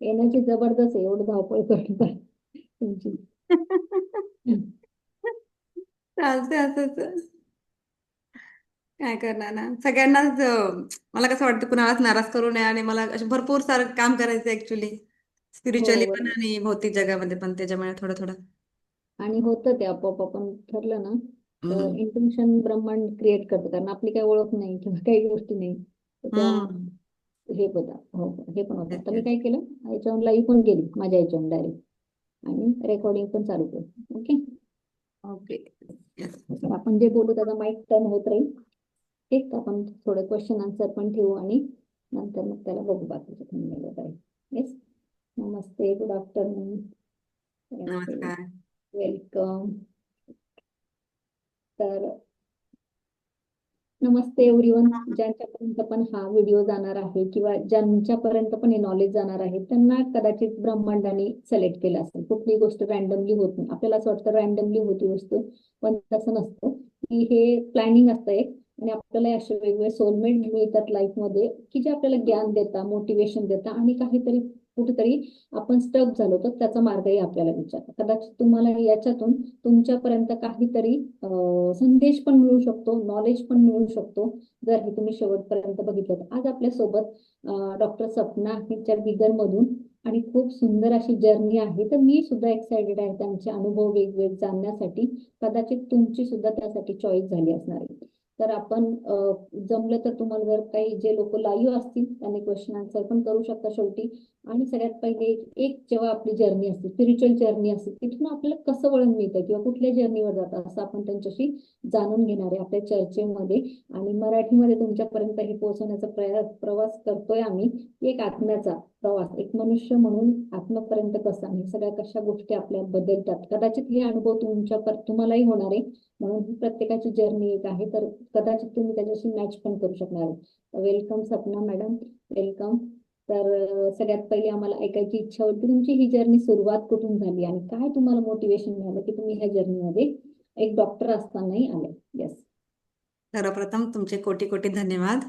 Energy जबरदस्त आहे, एवढं धावपळ करता तुमची. चालते असंच. काय करणार ना, सगळ्यांनाच मला कसं वाटतं कुणालाच नाराज करू नये, आणि मला असे भरपूर सारं काम करायचं ऍक्च्युली, हो स्पिरिच्युअली पण बरोबर. आणि भौतिक जगामध्ये पण, त्याच्यामुळे थोडं थोडं. आणि होतं ते आपोआप, आपण ठरलं ना तर हम्म. इंटेन्शन ब्रह्मांड क्रिएट करतं, कारण आपली काही ओळख नाही किंवा काही गोष्टी नाही. तर त्या हम्म. हे बघा, हो हे पण होतं. तेच आता मी तेच. काय केलं, याच्यावर लाईव्ह पण गेली माझ्या याच्यावर डायरेक्ट, आणि रेकॉर्डिंग पण चालू केलं. ओके. ओके. येस. तर आपण जे बोलू त्याचा माईक टर्न होत राहील. ठीक, आपण थोडे क्वेश्चन आन्सर पण ठेवू, आणि नंतर मग त्याला बघू बाकीचं काय. येस. नमस्ते, गुड आफ्टरनून. नमस्कार. वेलकम. तर नमस्ते एव्हरीवन. ज्यांच्यापर्यंत पण हा व्हिडिओ जाणार आहे किंवा ज्यांच्यापर्यंत पण हे नॉलेज जाणार आहे, त्यांना कदाचित ब्रह्मांडाने सिलेक्ट केलं असेल. कुठली गोष्ट रॅन्डमली होत नाही. आपल्याला असं वाटतं रॅन्डमली होती वस्तू, पण तसं नसतं. की हे प्लॅनिंग असतं एक, आणि आपल्याला असे वेगवेगळे सोलमेट मिळतात लाईफमध्ये, की जे आपल्याला ज्ञान देतात, मोटिवेशन देतात, आणि काहीतरी कुठेतरी आपण स्टक झालो तर त्याचा मार्गही आपल्याला विचारतात. कदाचित तुम्हाला याच्यातून तुमच्यापर्यंत काहीतरी संदेश पण मिळू शकतो, नॉलेज पण मिळू शकतो, जर हे तुम्ही शेवटपर्यंत बघितलं तर. आज आपल्यासोबत डॉक्टर सपना ह्यांच्या बिगर मधून, आणि खूप सुंदर अशी जर्नी आहे. तर मी सुद्धा एक्सायटेड आहे त्यांचे अनुभव वेगवेगळे जाणण्यासाठी. कदाचित तुमची सुद्धा त्यासाठी चॉईस झाली असणार आहे. तर आपण जमलं तर तुम्हाला जर काही जे लोक लाईव्ह असतील त्यांनी क्वेश्चन आन्सर पण करू शकता शेवटी. आणि सगळ्यात पहिले एक जेव्हा आपली जर्नी असते, स्पिरिच्युअल जर्नी असते, तिथून आपल्याला कसं वळण मिळतं किंवा कुठल्या जर्नीवर जातं, असं आपण त्यांच्याशी जाणून घेणार आहे आपल्या चर्चेमध्ये. आणि मराठीमध्ये तुमच्यापर्यंत हे पोहोचवण्याचा प्रवास करतोय आम्ही. एक आत्म्याचा प्रवास, एक मनुष्य म्हणून आत्म्यापर्यंत कसा, आणि सगळ्या कशा गोष्टी आपल्या बदलतात. कदाचित हे अनुभव तुम्हालाही होणार आहे. म्हणून ही प्रत्येकाची जर्नी एक आहे, तर कदाचित तुम्ही त्याच्याशी मॅच पण करू शकणार आहे. Welcome Sapna madam. वेलकम. तर सगळ्यात पहिले आम्हाला ऐकायची इच्छा होती, तुमची ही जर्नी सुरुवात कुठून झाली आणि काय तुम्हाला मोटिवेशन मिळालं की तुम्ही ह्या जर्नीमध्ये एक डॉक्टर असतानाही आले. येस. सर्वप्रथम तुमचे कोटी कोटी धन्यवाद.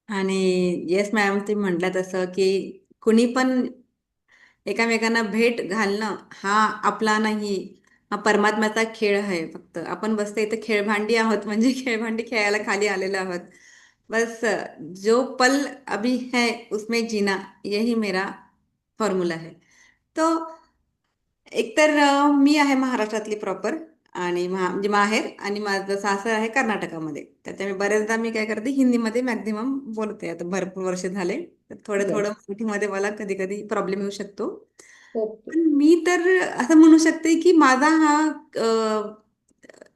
आणि येस मॅम, तुम्ही म्हटलं तसं की कुणी पण एकामेकांना भेट घालणं हा आपला नाही, हा परमात्म्याचा खेळ आहे. फक्त आपण बसतो इथं खेळभांडी आहोत, म्हणजे खेळभांडी खेळायला खाली आलेलो आहोत. बस जो पल अभी है उसमें जीना, यही मेरा फॉर्म्युला है. तो एकतर मी आहे महाराष्ट्रातली प्रॉपर, आणि म्हणजे माहेर, आणि माझं सासर आहे कर्नाटकामध्ये. त्याच्यामुळे बऱ्याचदा मी काय करते, हिंदीमध्ये मॅक्झिमम बोलते. आता भरपूर वर्ष झाले, तर थोडं थोडं येस. मराठीमध्ये मला कधी कधी प्रॉब्लेम येऊ शकतो. ओके. पण मी तर असं म्हणू शकते की माझा हा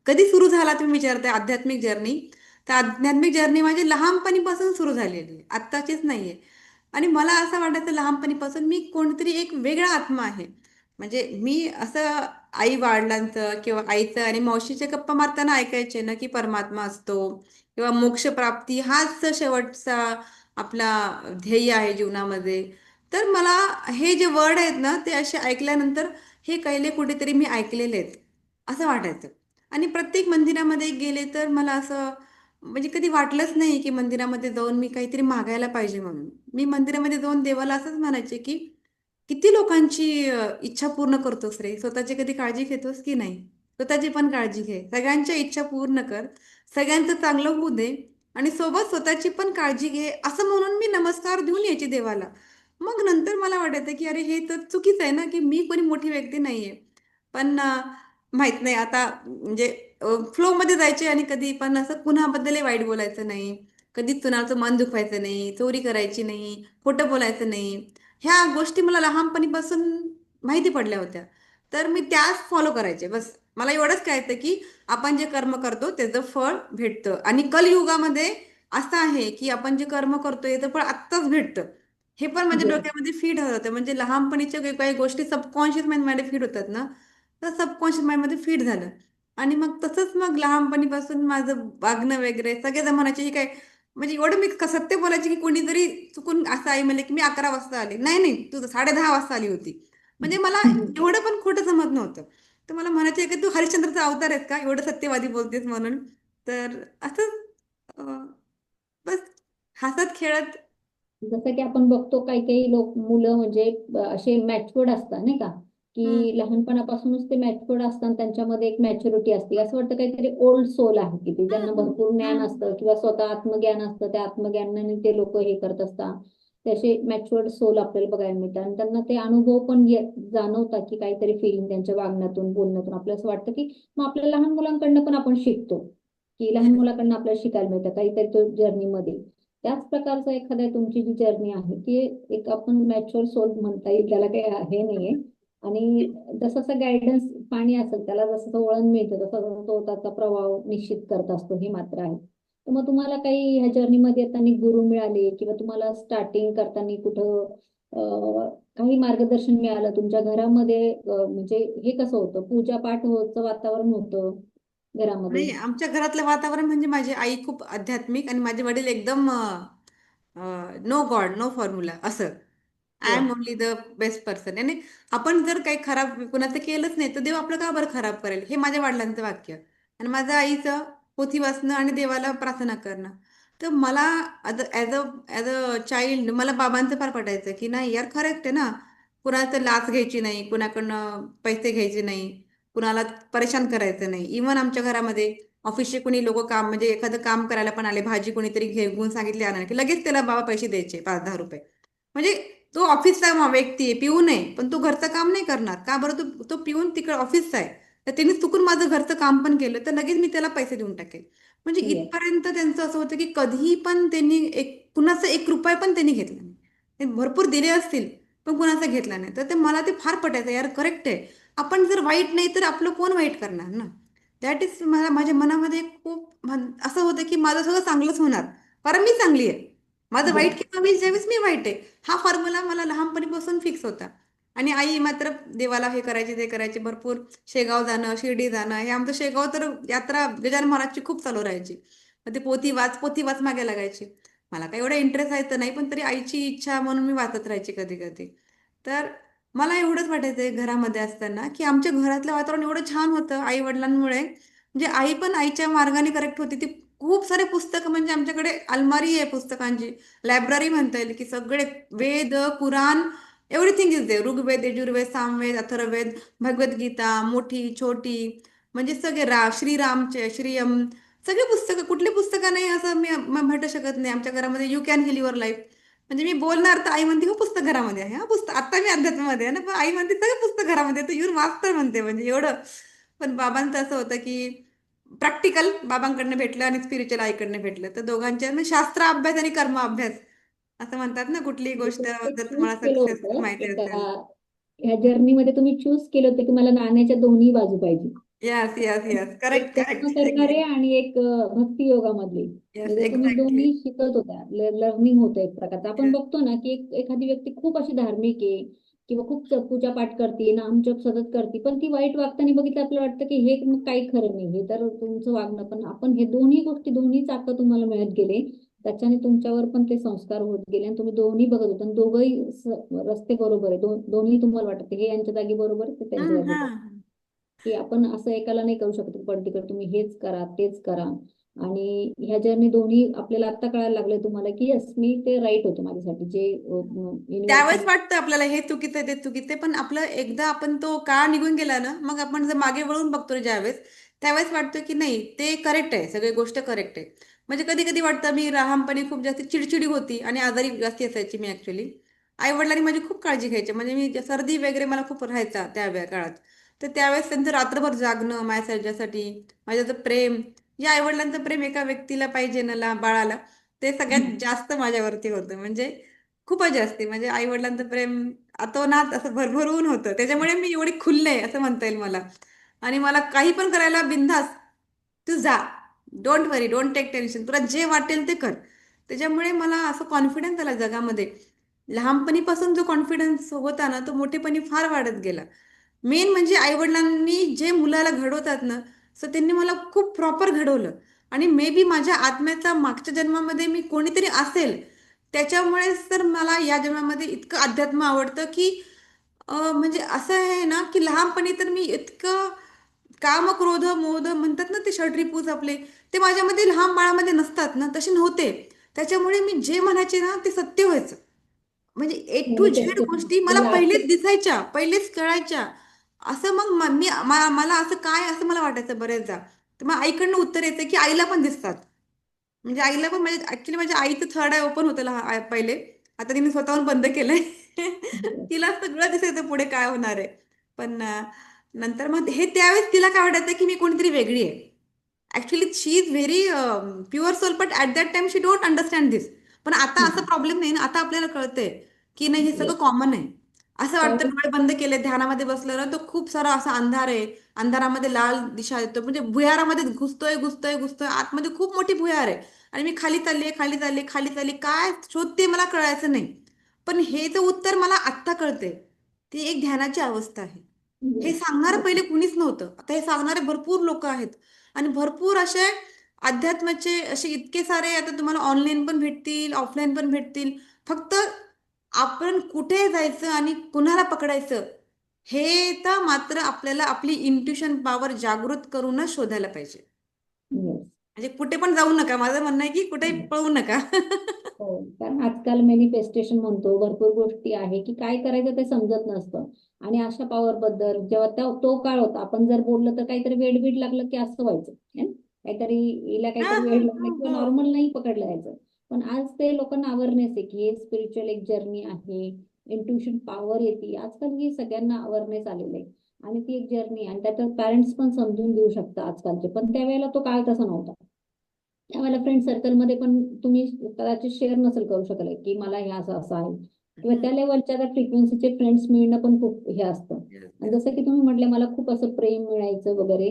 कधी सुरू झाला तुम्ही विचारताय, आध्यात्मिक जर्नी. तर आध्यात्मिक जर्नी माझी लहानपणीपासून सुरू झालेली आहे, आत्ताचीच नाहीये. आणि मला असं वाटायचं लहानपणीपासून मी कोणतरी एक वेगळा आत्मा आहे. म्हणजे मी असं आई वडिलांचं किंवा आईचं आणि मावशीचे गप्पा मारताना ऐकायचे ना, की परमात्मा असतो किंवा मोक्षप्राप्ती हाच शेवटचा आपला ध्येय आहे जीवनामध्ये. तर मला हे जे वर्ड आहेत ना, ते असे ऐकल्यानंतर हे कैले कुठेतरी मी ऐकलेले आहेत असं वाटायचं. आणि प्रत्येक मंदिरामध्ये गेले तर मला असं म्हणजे कधी वाटलंच नाही की मंदिरामध्ये जाऊन मी काहीतरी मागायला पाहिजे म्हणून. मी मंदिरामध्ये जाऊन देवाला असंच म्हणायचे की किती लोकांची इच्छा पूर्ण करतोस रे, स्वतःची कधी काळजी घेतोस की नाही. स्वतःची पण काळजी घे, सगळ्यांच्या इच्छा पूर्ण कर, सगळ्यांचं चांगलं होऊ दे, आणि सोबत स्वतःची पण काळजी घे, असं म्हणून मी नमस्कार देऊन यायचे देवाला. मग नंतर मला वाटायचं की अरे हे तर चुकीचं आहे ना, की मी कोणी मोठी व्यक्ती नाहीये. पण माहित नाही आता, म्हणजे फ्लो मध्ये जायचे, आणि कधी पण असं कुणाबद्दलही वाईट बोलायचं नाही, कधी कुणाचं मन दुखवायचं नाही, चोरी करायची नाही, खोटं बोलायचं नाही. ह्या गोष्टी मला लहानपणीपासून माहिती पडल्या होत्या. तर मी त्याच फॉलो करायचे. बस मला एवढंच कळतं की आपण जे कर्म करतो त्याचं फळ भेटतं, आणि कलयुगामध्ये असं आहे की आपण जे कर्म करतो याचं फळ आत्ताच भेटतं. हे पण माझ्या येस. डोक्यामध्ये फीड होत होतं. म्हणजे लहानपणीच्या काही काही गोष्टी सबकॉन्शियस माइंडमध्ये फीड होतात ना, तर सबकॉन्शियस माइंडमध्ये फीड झालं. आणि मग तसंच मग लहानपणीपासून माझं वागणं वगैरे सगळेजण म्हणायचे हे काय, म्हणजे एवढं मी सत्य बोलायचे की कोणीतरी चुकून असं आई म्हणले की मी 11 वाजता आले, नाही नाही तू तर 10:30 वाजता आली होती. म्हणजे मला एवढं पण खोटं जमत नव्हतं. तर मला म्हणायचे की तू हरिश्चंद्रचा अवतार आहेस का, एवढं सत्यवादी बोलतेस म्हणून. तर असंच बस हसत खेळत जसं की आपण बघतो काही काही लोक मुलं म्हणजे असे मॅच्युअर्ड असतात नाही का, हम्म, की लहानपणापासूनच ते मॅच्युअर्ड असतात, त्यांच्यामध्ये एक मॅच्युरिटी असते. असं वाटतं काहीतरी ओल्ड सोल आहे, की ते ज्यांना हम्म, भरपूर ज्ञान हम्म. असतं किंवा स्वतः आत्मज्ञान असतं, त्या आत्मज्ञानाने ते लोक हे करत असतात. ते असे मॅच्युअर्ड सोल आपल्याला बघायला मिळतात आणि त्यांना ते अनुभव पण जाणवतात, की काहीतरी फिलिंग त्यांच्या वागण्यातून बोलण्यातून आपल्याला असं वाटतं की मग आपल्या लहान मुलांकडनं पण आपण शिकतो, की लहान Yes. मुलांकडनं आपल्याला शिकायला मिळतं काहीतरी तो जर्नीमध्ये. त्याच प्रकारचा एखाद्या तुमची जी जर्नी आहे ती एक आपण मॅच्युअर सोल म्हणता येईल, त्याला काही हे नाहीये. आणि जसं जसं गायडन्स पाणी असेल त्याला जसं जसं वळण मिळतं तसं तसं तो त्याचा प्रभाव निश्चित करत असतो, हे मात्र आहे. तर मग तुम्हाला काही ह्या जर्नीमध्ये येताना गुरु मिळाले किंवा तुम्हाला स्टार्टिंग करताना कुठं काही मार्गदर्शन मिळालं तुमच्या घरामध्ये, म्हणजे हे कसं होतं, पूजा पाठ होतं वातावरण होतं घरामध्ये? नाही, आमच्या घरातलं वातावरण म्हणजे माझी आई खूप आध्यात्मिक आणि माझे वडील एकदम नो गॉड नो फॉर्म्युला असं. आय बर. Am only the best person. आणि आपण जर काही खराब कुणाचं केलंच नाही तर देव आपलं का बरं खराब करेल, हे माझ्या वडिलांचं वाक्य. आणि माझं आईचं पोथी वाचणं आणि देवाला प्रार्थना करणं. तर मला as a as a child मला बाबांचं फार पटायचं की नाही यार, करेक्ट आहे ना. कुणाचं लाच घ्यायची नाही, कुणाकडनं पैसे घ्यायचे नाही, कुणाला परेशान करायचं नाही. इव्हन आमच्या घरामध्ये ऑफिसचे कोणी लोक काम म्हणजे एखादं काम करायला पण आले, भाजी कोणीतरी घेऊन सांगितली आणा की लगेच त्याला बाबा पैसे द्यायचे 5-10 रुपये. म्हणजे तो ऑफिसचा व्यक्ती आहे, पिऊन आहे, पण तो घरचं काम नाही करणार का बरं? तो तो पिऊन तिकडे ऑफिसचा आहे, तर त्यांनी चुकून माझं घरचं काम पण केलं तर लगेच मी त्याला पैसे देऊन टाकेल. म्हणजे येस. इथपर्यंत त्यांचं असं होतं की कधीही पण त्यांनी कुणाचा 1 रुपया पण त्यांनी घेतला नाही. ते भरपूर दिले असतील पण कुणाचा घेतला नाही. तर ते मला ते फार पटायचं, यार करेक्ट आहे. आपण जर वाईट नाही तर आपलं कोण वाईट करणार ना. दॅट इज मला माझ्या मनामध्ये खूप असं होतं की माझं सगळं चांगलंच होणार, कारण मी चांगली आहे. माझं वाईट येस. किंवा मी ज्यावेळेस मी वाईट आहे, हा फॉर्म्युला मला लहानपणीपासून फिक्स होता. आणि आई मात्र देवाला हे करायचे ते करायचे भरपूर. शेगाव जाणं, शिर्डी जाणं, हे आमचं शेगाव तर यात्रा गजानन महाराजची खूप चालू राहायची. मग ते पोथी वाच मागे लागायची. मला काही एवढं इंटरेस्ट यायचं नाही, पण तरी आईची इच्छा म्हणून मी वाचत राहायची कधी कधी. तर मला एवढंच वाटायचं घरामध्ये असताना की आमच्या घरातलं वातावरण एवढं छान होतं आई वडिलांमुळे. म्हणजे आई पण आईच्या मार्गाने करेक्ट होती. ती खूप सारे पुस्तकं म्हणजे आमच्याकडे अलमारी आहे पुस्तकांची, लायब्ररी म्हणता येईल की सगळे Veda, Quran, everything is there. Rigveda, Yajurveda, Samaveda, Atharvaveda, Bhagavad Gita, मोठी छोटी, म्हणजे सगळे श्रीरामचे श्रीयम, सगळे पुस्तकं, कुठले पुस्तकं नाही असं मी भेटू शकत नाही आमच्या घरामध्ये. You can hill your life. म्हणजे मी बोलणार तर आई म्हणते हो पुस्तक घरामध्ये आहे, हा पुस्तक आता मी अध्यात्मामध्ये आहे ना, पण आई म्हणते सगळं पुस्तक घरामध्ये आहे, तर येऊन वाचतं म्हणते म्हणजे एवढं. पण बाबांचं असं होतं की प्रॅक्टिकल बाबांकडनं भेटलं आणि स्पिरिच्युअल आईकडनं भेटलं, तर दोघांच्या म्हणजे शास्त्र अभ्यास आणि कर्म अभ्यास असं म्हणतात ना, कुठलीही म्हणजे गोष्ट तुम्ही ते जर चूज तुम्हाला केलं सक्सेस होतं माहिती एका असेल. ह्या जर्नीमध्ये, तुम्ही चूज केलं होतं की मला नाण्याच्या दोन्ही बाजू पाहिजे. यस यस यस, एक करेक्ट कर्म करेक्ट, करणारे एक्झॅक्ट. आणि एक भक्ती योगामधले, येस, म्हणजे तुम्ही एक्झॅक्टली. दोन्ही शिकत होत्या. लर्निंग होतं एक प्रकारचं. आपण बघतो ना की एखादी व्यक्ती खूप अशी धार्मिक आहे किंवा खूप पूजा पाठ करते, नामजप सतत करते, पण ती वाईट वागताना बघितलं आपल्याला वाटतं की हे मग काही खरं नाही, हे तर तुमचं वागणं. पण आपण हे दोन्ही गोष्टी, दोन्ही चाकं तुम्हाला मिळत गेले, त्याच्याने तुमच्यावर पण ते संस्कार होत गेले आणि तुम्ही दोन्ही बघत होता आणि दोघंही रस्ते बरोबर आहे. दोन्ही तुम्हाला वाटत हे यांच्या जागी बरोबर आहे, ते त्यांच्या जागी हा. बरोबर, की आपण असं एकाला नाही करू शकत पर्टिक्युलर तुम्ही हेच करा तेच करा. आणि ह्या जर्नी दोन्ही आपल्याला आता कळायला लागलंय तुम्हाला की यस, मी ते राईट होतं माझ्यासाठी, जे त्यावेळेस युनिव्हर्सल. वाटतं आपल्याला हे चुकीचं आहे ते चुकीचं आहे, पण आपलं एकदा आपण तो काळ निघून गेला ना, मग आपण जर मागे वळून बघतो ज्यावेळेस, त्यावेळेस वाटतं की नाही ते करेक्ट आहे, सगळी गोष्ट करेक्ट आहे. म्हणजे कधी कधी वाटतं मी लहानपणी खूप जास्त चिडचिडी होती आणि आजारी जास्ती असायची मी ॲक्च्युली. आई वडिलांनी माझी खूप काळजी घ्यायची, म्हणजे मी सर्दी वगैरे मला खूप राहायचा त्या काळात. तर त्यावेळेस त्यांचं रात्रभर जागणं माझ्यासाठी, माझ्याचं प्रेम, या आईवडिलांचं प्रेम एका व्यक्तीला पाहिजे ना बाळाला, ते सगळ्यात जास्त माझ्यावरती होतं. म्हणजे खूपच जास्ती म्हणजे आई वडिलांचं प्रेम अतोनात असं भरभरून होतं. त्याच्यामुळे मी एवढी खुलले असं म्हणता येईल मला. आणि मला काही पण करायला बिनधास्त, तू जा, don't worry, don't take tension, तुला जे वाटेल ते कर. त्याच्यामुळे मला असं कॉन्फिडन्स आला जगामध्ये. लहानपणीपासून जो कॉन्फिडन्स होता ना तो मोठेपणी फार वाढत गेला. मेन म्हणजे आईवडिलांनी जे मुलाला घडवतात ना, सो त्यांनी मला खूप प्रॉपर घडवलं. आणि मे बी माझ्या आत्म्याचा मागच्या जन्मामध्ये मी कोणीतरी असेल, त्याच्यामुळेच तर मला या जन्मामध्ये इतकं अध्यात्म आवडतं की म्हणजे असं आहे ना की लहानपणी तर मी इतकं काम, क्रोध, मोद म्हणतात ना ते षड्रिपूज आपले, ते माझ्यामध्ये लहान बाळामध्ये नसतात ना, तसे नव्हते. त्याच्यामुळे मी जे म्हणायचे ना ते सत्य व्हायचं. म्हणजे ए टू झेड मॅनिफेस्टेशन गोष्टी मला लास्ट. पहिलेच दिसायच्या, पहिलेच कळायच्या. असं मग मला असं काय असं मला वाटायचं बरेचदा. तर मग आईकडनं उत्तर येतं की आईला पण दिसतात. म्हणजे आईला पण म्हणजे ऍक्च्युली माझ्या आईचं थर्ड आय ओपन होतं पहिले. आता तिने स्वतःहून बंद केलंय. तिला सगळं दिसायचं पुढे काय होणार आहे. पण नंतर मग हे त्यावेळेस तिला काय वाटायचं की मी कोणीतरी वेगळी आहे. Actually she is very pure soul, but at that time she don't understand this. पण आता असं प्रॉब्लेम नाही ना, आता आपल्याला कळतंय की नाही, हे सगळं कॉमन आहे. असं वाटतं कारण डोळे बंद केले, ध्यानामध्ये बसलं ना, तर खूप सारा असा अंधार आहे. अंधारामध्ये लाल दिशा येतो, म्हणजे भुयारामध्ये घुसतोय घुसतोय घुसतोय, आतमध्ये खूप मोठी भुयार आहे. आणि मी खाली चालली खाली चालली खाली चालली, काय शोधते मला कळायचं नाही. पण हे जे उत्तर मला आत्ता कळते, ती एक ध्यानाची अवस्था आहे. हे सांगणारं पहिले कुणीच नव्हतं. आता हे सांगणारे भरपूर लोक आहेत. आणि भरपूर असे अध्यात्माचे असे इतके सारे आता तुम्हाला ऑनलाईन पण भेटतील, ऑफलाईन पण भेटतील. फक्त आपण कुठे जायचं आणि कुणाला पकडायचं, हे तर मात्र आपल्याला आपली इंट्युशन पॉवर जागृत करूनच शोधायला पाहिजे. म्हणजे कुठे पण जाऊ नका, माझं म्हणणं आहे की कुठेही पळू नका. हो, कारण आजकाल मॅनिफेस्टेशन म्हणतो, भरपूर गोष्टी आहे की काय करायचं ते समजत नसतं. आणि अशा पॉवर बद्दल जेव्हा तो काळ होता, आपण जर बोललं तर काहीतरी वेड लागलं की असं व्हायचं है ना? काहीतरी हिला हा, काहीतरी हा, वेड लागलं हो, किंवा हो. नॉर्मल नाही पकडलं जायचं. पण आज ते लोकांना अवेअरनेस आहे की हे स्पिरिच्युअल एक जर्नी आहे, इंट्युशन पॉवर येते. आजकाल ही सगळ्यांना अवेअरनेस आलेलं आहे. आणि ती एक जर्नी, आणि त्याच्यात पॅरेंट्स पण समजून घेऊ शकतात आजकालचे, पण त्यावेळेला तो काळ तसा नव्हता. त्यावेळेला फ्रेंड सर्कलमध्ये पण तुम्ही कदाचित शेअर नसेल करू शकले की मला हे असं असं आहे, किंवा हम्म. त्या लेवलच्या त्या फ्रिक्वेन्सीचे फ्रेंड्स मिळणं पण खूप हे असतं. Yes, आणि yes. जसं की तुम्ही म्हटले मला खूप असं प्रेम मिळायचं वगैरे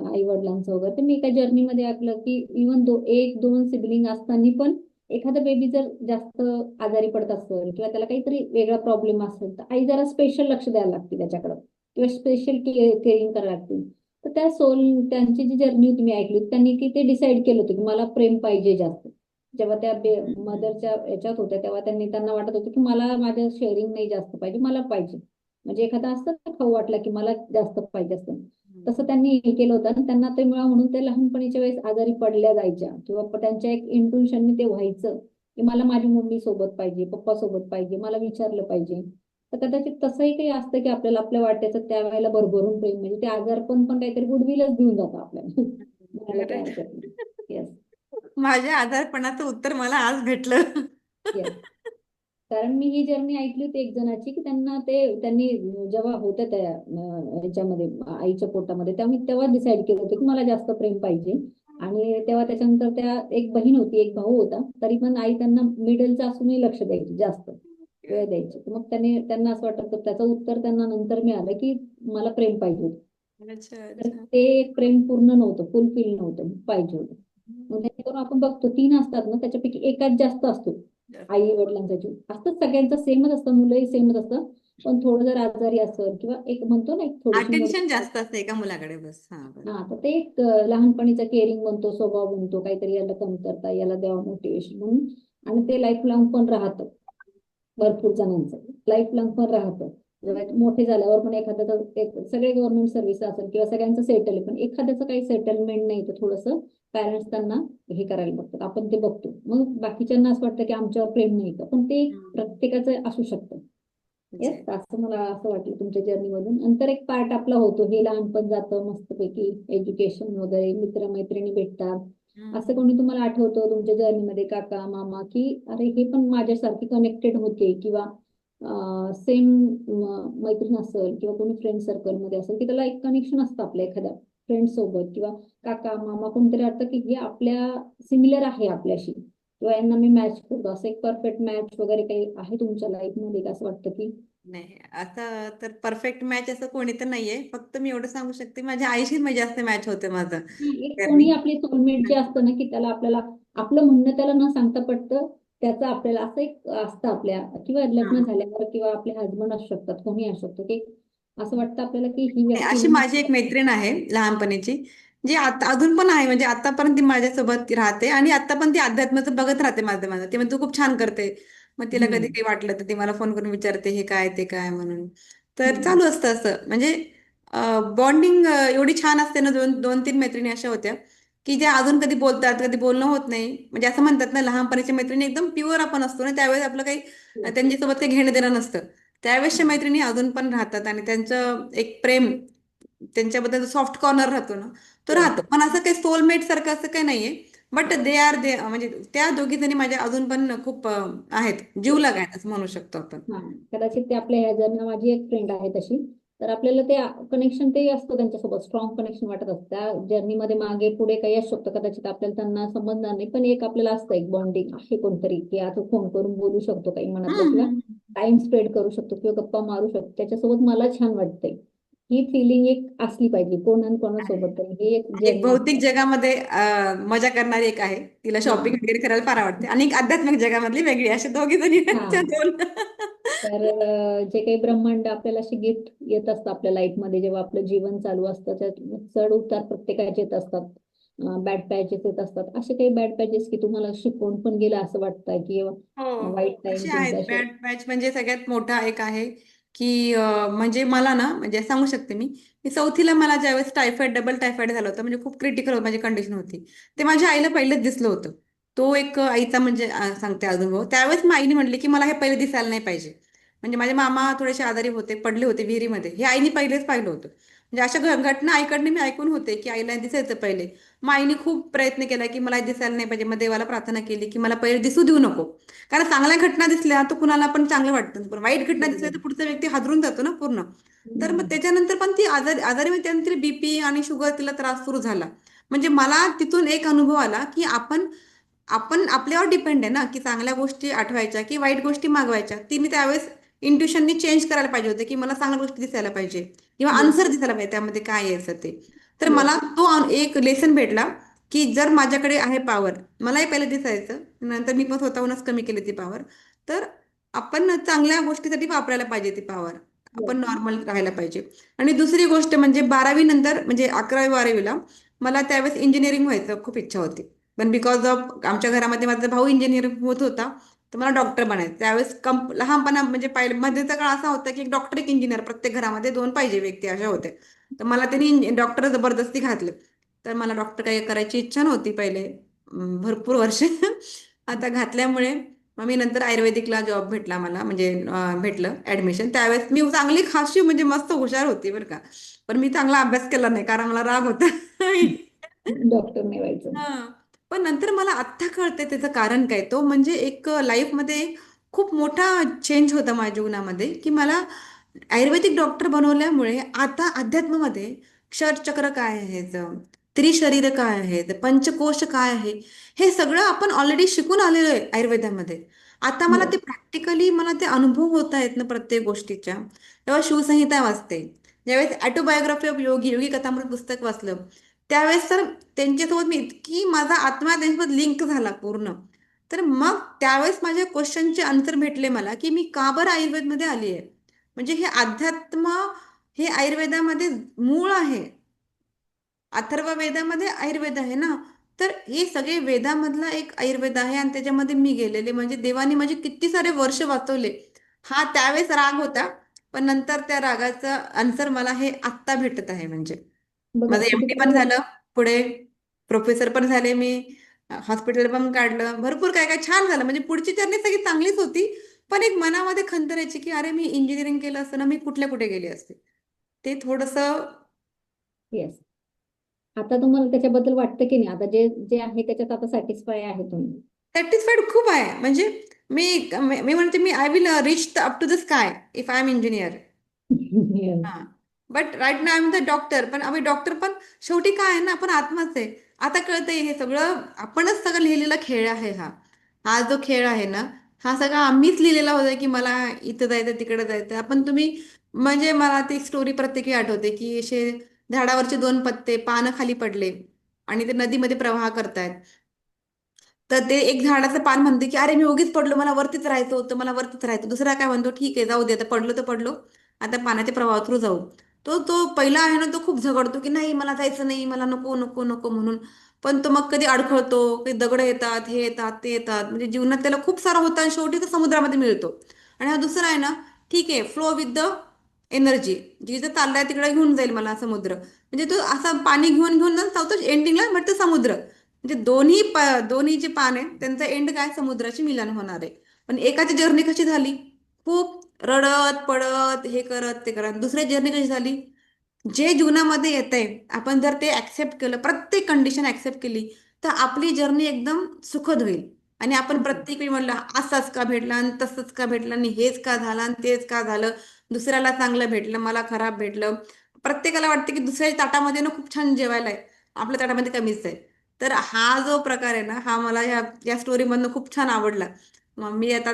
आई वडिलांचं वगैरे, तर मी एका जर्नीमध्ये ऐकलं की इव्हन एक दोन सिबलिंग असताना पण एखादा बेबी जर जास्त आजारी पडत असेल किंवा त्याला काहीतरी वेगळा प्रॉब्लेम असेल, तर आई जरा स्पेशल लक्ष द्यायला लागते त्याच्याकडं, किंवा स्पेशल केअरिंग करायला लागते. तर त्या त्यांची जी जर्नी होती मी ऐकली, त्यांनी की ते डिसाईड केलं होतं की मला प्रेम पाहिजे जास्त. जेव्हा त्या मदरच्या याच्यात होत्या तेव्हा त्यांना वाटत होतं की मला माझं शेअरिंग नाही जास्त पाहिजे, मला पाहिजे. म्हणजे एखादा असतं ना, खाऊ वाटला की मला जास्त पाहिजे असतं, तसं त्यांनी हे केलं होतं. आणि त्यांना ते मिळावं म्हणून ते लहानपणीच्या वेळेस आजारी पडल्या जायच्या, किंवा त्यांच्या एक इंट्युशनने ते व्हायचं की मला माझी मम्मी सोबत पाहिजे, पप्पा सोबत पाहिजे, मला विचारलं पाहिजे. तर कदाचित तसंही काही असतं की आपल्याला आपल्या वाट्याचं त्यावेळेला भरभरून प्रेम, म्हणजे ते आजारपण काहीतरी गुडविलच देऊन जातं आपल्याला. म्हणायला काही Correct. हरकत नाही. येस. माझ्या आजारपणाचं उत्तर मला आज भेटलं. येस. कारण मी ही जर्नी ऐकली होती एक जणाची की त्यांनी जेव्हा होत्या त्या ह्याच्यामध्ये आईच्या पोटामध्ये, तेव्हा डिसाईड केलं होतं की मला जास्त प्रेम पाहिजे. आणि तेव्हा त्याच्यानंतर त्या एक बहीण होती, एक भाऊ होता, तरी पण आई त्यांना मिडलचं असूनही लक्ष द्यायची, जास्त वेळ द्यायची. तर मग त्यांना असं वाटत होतं, त्याचं उत्तर त्यांना नंतर मिळालं की मला प्रेम पाहिजे होतं. अच्छा, तर अच्छा. ते प्रेम पूर्ण नव्हतं, फुलफिल नव्हतं, पाहिजे होतं. मग जेणेकरून आपण बघतो 3 असतात ना, त्याच्यापैकी एकाच जास्त असतो. जास्त. आई वडिलांचा जीव असतं, सगळ्यांचं सेमच असतं, मुलंही सेमच असतं. पण थोडं जर आजारी असेल किंवा एक म्हणतो ना, एक थोडीशी अटेन्शन मोठी, जास्त असते एका मुलाकडे, बस. हा, बरोबर. हा, तर ते एक लहानपणीचा केअरिंग बनतो, स्वभाव बनतो, काहीतरी याला कमतरता, याला द्यावं मोटिवेशन म्हणून. आणि ते लाईफ लॉंग पण राहतं. भरपूर जणांचं लाईफ लॉंग पण राहतं. जेव्हा मोठे झाल्यावर पण एखाद्याचं सगळे गव्हर्नमेंट सर्व्हिस असेल किंवा सगळ्यांचं सेटल आहे, पण एखाद्याचं काही सेटलमेंट नाही, तर थोडंसं पॅरेंट्स त्यांना हे करायला बघतात, आपण ते बघतो. मग बाकीच्यांना असं वाटतं की आमच्यावर प्रेम नाही का, पण ते हम्म. प्रत्येकाचं असू शकतं. येस, जे- असं मला असं वाटलं तुमच्या जर्नीमधून. नंतर एक पार्ट आपला होतो, हे लहानपण जातं मस्तपैकी, एज्युकेशन वगैरे, मित्रमैत्रिणी भेटतात. असं हम्म. कोणी तुम्हाला आठवतं तुमच्या जर्नीमध्ये, काका मामा, की अरे हे पण माझ्यासारखे कनेक्टेड होते, किंवा सेम मैत्रीण असेल किंवा कोणी फ्रेंड सर्कलमध्ये असेल, की त्याला एक कनेक्शन असतं आपल्या एखाद्या फ्रेंड सोबत, किंवा काका मामा कोणतरी वाटतं की हे आपल्या सिमिलर आहे आपल्याशी, किंवा यांना मी मॅच करतो, असं एक परफेक्ट मॅच वगैरे काही आहे तुमच्या लाईफमध्ये का, असं वाटतं की नाही, आता तर परफेक्ट मॅच असं कोणी तर नाहीये. फक्त मी एवढं सांगू शकते, माझ्या आईशी म्हणजे जास्त मॅच होते माझं. एक कारण कोणी आपली सोलमेट जे असतं ना, की त्याला आपल्याला आपलं म्हणणं त्याला न सांगता पडतं, त्याचं आपल्याला असं एक असतं आपल्या, किंवा लग्न झाल्यावर किंवा आपले हजबंड असू शकतात, कोणी असू शकतं, की असं वाटतं आपल्याला की ही व्यक्ती अशी माझी एक म्हणजे मैत्रीण आहे लहानपणीची, जी आता अजून पण आहे. म्हणजे आतापर्यंत ती माझ्यासोबत राहते आणि आता पण ती अध्यात्माचं बघत राहते माझं माझं. ती म्हणते तू खूप छान करते. मग तिला कधी हम्म, काही वाटलं तर ती मला फोन करून विचारते हे काय ते काय म्हणून. तर हम्म, चालू असतं असं. म्हणजे बॉन्डिंग एवढी छान असते ना. दोन दोन तीन मैत्रिणी अशा होत्या की ज्या अजून कधी बोलतात, कधी बोलणं होत नाही. म्हणजे असं म्हणतात ना, लहानपणीच्या मैत्रिणी एकदम प्युअर आपण असतो ना, त्यावेळेस आपलं काही त्यांच्यासोबत काही घेणं देणं नसतं. त्यावेळेसच्या मैत्रिणी अजून पण राहतात आणि त्यांचं एक प्रेम, त्यांच्याबद्दल सॉफ्ट कॉर्नर राहतो ना, तो येस. राहतो. पण असं काही सोलमेट सारखं असं काही नाहीये. बट दे आर दे, म्हणजे त्या दोघी जणी माझ्या अजून पण खूप आहेत, जीवलग आहेत असं म्हणू शकतो आपण. हा, कदाचित ते आपल्या ह्या जर माझी एक फ्रेंड आहे तशी, तर आपल्याला ते कनेक्शन ते असतं त्यांच्यासोबत, स्ट्रॉंग कनेक्शन वाटत असतं त्या जर्नीमध्ये. मागे पुढे काही असू शकतं कदाचित, आपल्याला त्यांना समजणार नाही, पण एक आपल्याला असतं एक बॉन्डिंग आहे कोणतरी, की आता फोन करून बोलू शकतो काही मनातलं, हम्म, किंवा हम्म. टाइम स्पेंड करू शकतो किंवा गप्पा मारू शकतो त्याच्यासोबत. मला छान वाटतंय. ही फिलिंग एक असली पाहिजे कोण आहे. कोणासोबत तरी, हे एक एक जेन्युइन भौतिक जगामध्ये मजा करणारी एक आहे, तिला हा. शॉपिंग वगैरे करायला फार आवडते, आणि एक आध्यात्मिक जगामधली वेगळी, असे दोघी जणी हा, त्या दोन. तर जे काही ब्रह्मांड आपल्याला अशी गिफ्ट येत असतं आपल्या लाईफमध्ये, जेव्हा आपलं जीवन चालू असतं त्यात चढ उतार प्रत्येकाचे येत असतात, बॅड पॅचेस येत असतात. असे काही बॅड पॅचेस की तुम्हाला शिकवून पण गेलं असं वाटतंय, की हो, हो, वाईट टाइम असे तुमचे आहेत. असे. बॅड बॅच म्हणजे सगळ्यात मोठा एक आहे, की म्हणजे मला ना, म्हणजे सांगू शकते मी, की चौथीला मला ज्यावेळेस टायफॉइड, डबल टायफॉइड झालं होतं, म्हणजे खूप क्रिटिकल होतं, माझी कंडिशन होती. ते माझ्या आईला पहिलेच दिसलं होतं. तो एक आईचा म्हणजे सांगते अनुभव. त्यावेळेस मग आईने म्हटले की मला हे पहिले दिसायला नाही पाहिजे. म्हणजे माझे मामा थोडेसे आजारी होते, पडले होते विहिरीमध्ये, हे आईने पहिलेच पाहिलं होतं. म्हणजे अशा घटना आईकडनं मी ऐकून होते, की आईला दिसायचं पहिले. मग आईने खूप प्रयत्न केला की मला हे दिसायला नाही पाहिजे. मग देवाला प्रार्थना केली की मला पहिले दिसू देऊ नको. कारण चांगल्या घटना दिसल्या तर कुणाला पण चांगलं वाटतं, पण वाईट घटना दिसल्या तर बरोबर. पुढचा व्यक्ती हादरून जातो ना पूर्ण. तर मग हम्म. त्याच्यानंतर पण ती आजारी आजारी म्हणजे त्यानंतर बीपी आणि शुगर तिला त्रास सुरू झाला. म्हणजे मला तिथून एक अनुभव आला की आपण आपण आपल्यावर डिपेंड आहे ना, की चांगल्या गोष्टी आठवायच्या की वाईट गोष्टी मागवायच्या. तिने त्यावेळेस इंट्युशननी चेंज करायला पाहिजे होते, की मला चांगल्या गोष्टी दिसायला पाहिजे किंवा येस. आन्सर दिसायला पाहिजे त्यामध्ये काय यायचं ते. तर येस. मला तो एक लेसन भेटला, की जर माझ्याकडे आहे पॉवर, मलाही पहिले दिसायचं, नंतर मी पण स्वतःहूनच कमी केली ती पॉवर. तर आपण चांगल्या गोष्टीसाठी वापरायला पाहिजे ती पॉवर. आपण येस. नॉर्मल राहायला पाहिजे. आणि दुसरी गोष्ट म्हणजे 12वी नंतर, म्हणजे 11वी 12वीला मला त्यावेळेस इंजिनिअरिंग व्हायचं खूप इच्छा होती. पण बिकॉज ऑफ आमच्या घरामध्ये माझा भाऊ इंजिनियर होत होता, तर मला डॉक्टर बनायचं त्यावेळेस. लहानपणा म्हणजे पहिले मध्येचा काळ असा होता की एक डॉक्टर एक इंजिनियर प्रत्येक घरामध्ये दोन पाहिजे व्यक्ती अशा होते. तर मला त्यांनी डॉक्टर जबरदस्ती घातले. तर मला डॉक्टर काही करायची इच्छा नव्हती पहिले, भरपूर वर्ष. आता घातल्यामुळे मग मी नंतर आयुर्वेदिकला जॉब भेटला मला, म्हणजे भेटलं ऍडमिशन. त्यावेळेस मी चांगली खाशी म्हणजे मस्त हुशार होती बरं का. पण मी चांगला अभ्यास केला नाही कारण मला राग होता. डॉक्टर नाही व्हायचं. हा. पण नंतर मला आत्ता कळतंय त्याचं कारण काय. तो म्हणजे एक लाईफमध्ये खूप मोठा चेंज होता माझ्या जीवनामध्ये, की मला आयुर्वेदिक डॉक्टर बनवल्यामुळे आता अध्यात्मामध्ये क्षरचक्र काय आहे, त्रिशरीर काय आहेत, पंचकोश काय आहे, हे सगळं आपण ऑलरेडी शिकून आलेलो आहे आयुर्वेदामध्ये. आता मला ते येस. प्रॅक्टिकली मला ते अनुभव होत आहेत ना प्रत्येक गोष्टीच्या. तेव्हा शिवसंहिता वाचते, ज्यावेळेस ऑटोबायोग्राफी ऑफ योगी, योगी कथामृत पुस्तक वाचलं, त्यावेळेस तर त्यांच्यासोबत मी इतकी, माझा आत्मा त्यांच्यासोबत लिंक झाला पूर्ण. तर मग त्यावेळेस माझ्या क्वेश्चनचे आन्सर भेटले मला, की मी का बरं आयुर्वेदमध्ये आली आहे. म्हणजे हे अध्यात्म, हे आयुर्वेदामध्ये मूळ आहे. अथर्व वेदामध्ये आयुर्वेद आहे ना. तर हे सगळे वेदामधला एक आयुर्वेद आहे, आणि त्याच्यामध्ये मी गेलेले, म्हणजे देवाने माझे किती सारे वर्ष वाचवले. हा त्यावेळेस राग होता, पण नंतर त्या रागाचा आन्सर मला हे आत्ता भेटत आहे. म्हणजे बघा माझं एमडी पण कितीतरी. झालं, पुढे प्रोफेसर पण झाले मी, हॉस्पिटल पण काढलं, भरपूर काय काय छान झालं. म्हणजे पुढची जर्नी सगळी चांगलीच होती. पण एक मनामध्ये खंत राहायची की अरे, मी इंजिनिअरिंग केलं असतं ना, मी कुठल्या कुठे गेली असते. ते थोडंसं येस. आता तुम्हाला त्याच्याबद्दल वाटतं की नाही, आता जे जे आहे त्याच्यात आता सॅटिस्फाय आहे तुम्ही? सॅटिस्फाईड खूप आहे. म्हणजे मी मी म्हणते, मी I will reach up to the sky if I am engineer. Yes. हा. But right now I am the doctor. पण आम्ही डॉक्टर पण शेवटी काय आहे ना, आपण आत्माच आहे. आता कळतंय हे सगळं आपणच सगळं लिहिलेला खेळ आहे हा. हा जो खेळ आहे ना, हा सगळा आम्हीच लिहिलेला होता, की मला इथं जायचं तिकडे जायचं. आपण तुम्ही, म्हणजे मला ती स्टोरी प्रत्येकी आठवते, की असे झाडावरचे दोन पत्ते पानं खाली पडले आणि ते नदीमध्ये प्रवाह करतायत. तर ते एक झाडाचं पान म्हणते की अरे, मी उगीच पडलो, मला वरतीच राहायचं होतं, मला वरतीच राहायचं. दुसरा काय म्हणतो, ठीक आहे जाऊ दे, आता पडलो तर पडलो, आता पाण्याच्या प्रवाह थ्रू जाऊ. तो तो पहिला आहे ना, तो खूप झगडतो की नाही मला जायचं नाही, मला नको नको नको म्हणून. पण तो मग कधी अडखळतो, कधी दगड येतात, हे येतात ते येतात, म्हणजे जीवनात त्याला खूप सारा होता आणि शेवटी तो समुद्रामध्ये मिळतो. आणि हा दुसरा आहे ना, ठीक आहे फ्लो विथ द एनर्जी. जिथं चाललाय तिकडे घेऊन जाईल मला समुद्र. म्हणजे तो असं पाणी घेऊन घेऊन ना तो एंडिंगला म्हटतं समुद्र. म्हणजे दोन्ही जे पान आहे त्यांचं एंड काय, समुद्राची मिलन होणार आहे. पण एकाची जर्नी कशी झाली, खूप रडत पडत हे करत ते करत. दुसऱ्या जर्नी कशी झाली, जे जीवनामध्ये येतंय आपण जर ते ऍक्सेप्ट केलं, प्रत्येक कंडिशन ऍक्सेप्ट केली, तर आपली जर्नी एकदम सुखद होईल. आणि आपण प्रत्येक वेळी म्हणलं असंच का भेटलं आणि तसंच का भेटलं आणि हेच का झालं आणि तेच का झालं, दुसऱ्याला चांगलं भेटलं मला खराब भेटलं. प्रत्येकाला वाटतं की दुसऱ्याच्या ताटामध्ये ना खूप छान जेवायला आहे, आपल्या ताटामध्ये कमीच आहे. तर हा जो प्रकार आहे ना, हा मला या स्टोरीमधनं खूप छान आवडला. मग मी आता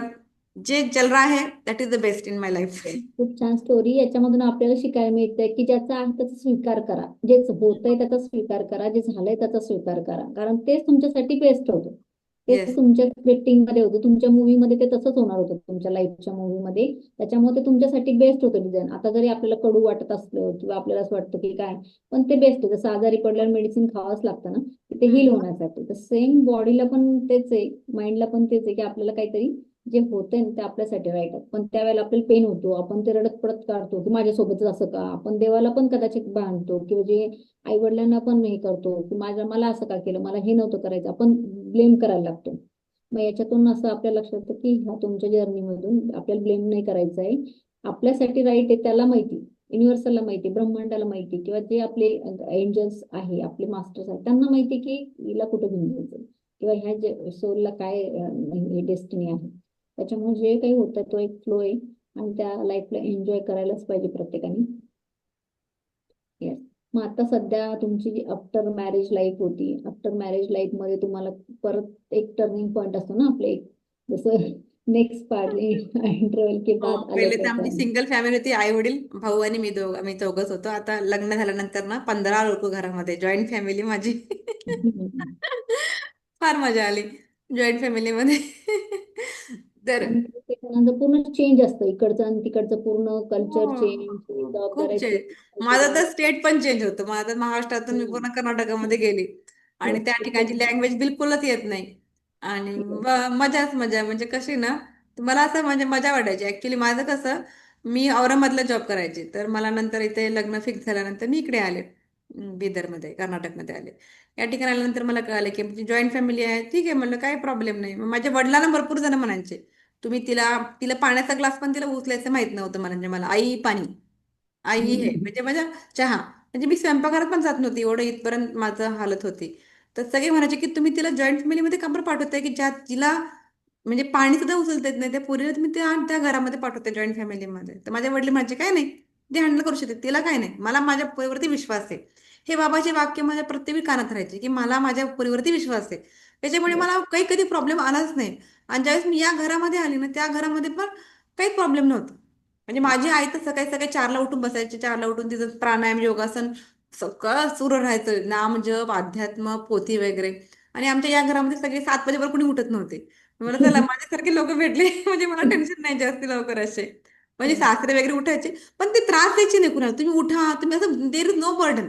जे चल रहा है that is the best in my life. खूप छान स्टोरी. याच्यामधून आपल्याला शिकायला मिळतंय की ज्याचा आहे त्याचा स्वीकार करा, जे होतंय त्याचा स्वीकार करा, जे झालंय त्याचा स्वीकार करा, कारण तेच तुमच्यासाठी बेस्ट होतं. तेच येस. तुमच्या स्क्रिप्टिंग मध्ये होतं, तुमच्या मूवी मध्ये ते तसंच होणार होतं, तुमच्या लाईफच्या मूवी मध्ये. त्याच्यामुळे ते तुमच्यासाठी बेस्ट होतं डिझाईन. आता जरी आपल्याला कडू वाटत असलं किंवा आपल्याला असं वाटतं की काय, पण ते बेस्ट आहे. जसं आजारी पडल्यावर मेडिसिन खावंच लागतं ना, की ते हिल होण्यासाठी. तर सेम बॉडीला पण तेच आहे, माइंडला पण तेच आहे, की आपल्याला काहीतरी जे होतंय ना ते आपल्यासाठी वाईट आहे. पण त्यावेळेला आपल्याला पेन होतो, आपण ते रडत पडत काढतो की माझ्यासोबतच असं का. आपण देवाला पण कदाचित बांधतो किंवा जे आई वडिलांना पण हे करतो की मला असं का केलं, मला हे नव्हतं करायचं, आपण ब्लेम करायला लागतो. मग याच्यातून असं आपल्या लक्षात येतं की ह्या तुमच्या जर्नीमधून आपल्याला ब्लेम नाही करायचं आहे. आपल्यासाठी राईट आहे त्याला माहिती, युनिव्हर्सलला माहिती, ब्रह्मांडाला माहिती, किंवा जे आपले एंजल्स आहे, आपले मास्टर्स आहेत, त्यांना माहिती की हिला कुठं घेऊन जायचं किंवा ह्या सोलला काय डेस्टिनी आहे. त्याच्यामुळे जे काही होतं तो एक फ्लो आहे आणि त्या लाईफला एन्जॉय करायलाच पाहिजे प्रत्येकाने. येस. मग आता सध्या तुमची जी आफ्टर मॅरेज लाईफ होती, आफ्टर मॅरेज लाईफ मध्ये तुम्हाला परत एक टर्निंग पॉईंट असतो ना आपले एक, जसं नेक्स्ट पार्ट इंटरव्हल के हो, बाद आलं पहिले तर आमची तसं. सिंगल फॅमिली होती, आई वडील भाऊ आणि आम्ही चौघच होतो. आता लग्न झाल्यानंतर ना 15 लोक घरामध्ये, जॉईंट फॅमिली माझी. फार मजा आली जॉईंट फॅमिलीमध्ये. तर आणि त्याच्यानंतर पूर्ण चेंज असतं, इकडचं आणि तिकडचं पूर्ण कल्चर चेंज, खूप जबाबदाऱ्या चेंज. माझं चेंज. तर स्टेट पण चेंज होतं. माझं महाराष्ट्रातून मी पूर्ण कर्नाटकामध्ये गेली आणि त्या ठिकाणची लँग्वेज बिलकुलच येत नाही. आणि मजाच मजा. म्हणजे कशी ना, मला असं म्हणजे मजा वाटायची. ऍक्च्युली माझं कसं, मी औरंगाबादला जॉब करायची, तर मला नंतर इथे लग्न फिक्स झाल्यानंतर मी इकडे आले, बिदरमध्ये, कर्नाटकमध्ये आले. या ठिकाणी आल्यानंतर मला कळालं की जॉईंट फॅमिली आहे, ठीक आहे म्हणलं, काही प्रॉब्लेम नाही. मग माझ्या वडिलांना भरपूर जण म्हणायचे, तुम्ही तिला तिला पाण्याचा ग्लास पण तिला उचलायचं माहित नव्हतं. म्हणजे मला आई पाणी, आई हे म्हणजे माझ्या चहा, म्हणजे मी स्वयंपाकघरात पण जात नव्हती, एवढं इथपर्यंत माझं हालत होती. तर सगळे म्हणायचे की तुम्ही तिला जॉईंट फॅमिलीमध्ये का बरं पाठवताय, की ज्या तिला म्हणजे पाणी सुद्धा उचलता येत नाही, त्या पोरीला तुम्ही त्या त्या घरामध्ये पाठवते जॉईंट फॅमिलीमध्ये. तर माझे वडील म्हणायचे काय नाही, ते हँडल करू शकते, तिला काय नाही, मला माझ्या पोरीवरती विश्वास आहे. हे बाबाचे वाक्य माझ्या प्रत्येक वेळी कानात राहायचे की मला माझ्या पोरीवरती विश्वास आहे. त्याच्यामुळे मला काही कधी प्रॉब्लेम आलाच नाही. आणि ज्यावेळेस मी या घरामध्ये आली ना, त्या घरामध्ये पण काही प्रॉब्लेम नव्हता. म्हणजे माझी आई तर सकाळी सकाळी 4ला उठून बसायची, 4ला उठून तिचं प्राणायाम योगासन सगळं सुरू राहायचं, नाम जप अध्यात्म पोथी वगैरे. आणि आमच्या या घरामध्ये सगळे 7 वाजेवर कोणी उठत नव्हते. मला चला माझ्यासारखे लोक भेटले म्हणजे मला टेन्शन नाही जास्ती लवकर असे. म्हणजे सासरे वगैरे उठायचे, पण ते त्रास द्यायचे नाही कुणाला, तुम्ही उठा तुम्ही, असं देर इज नो बर्डन.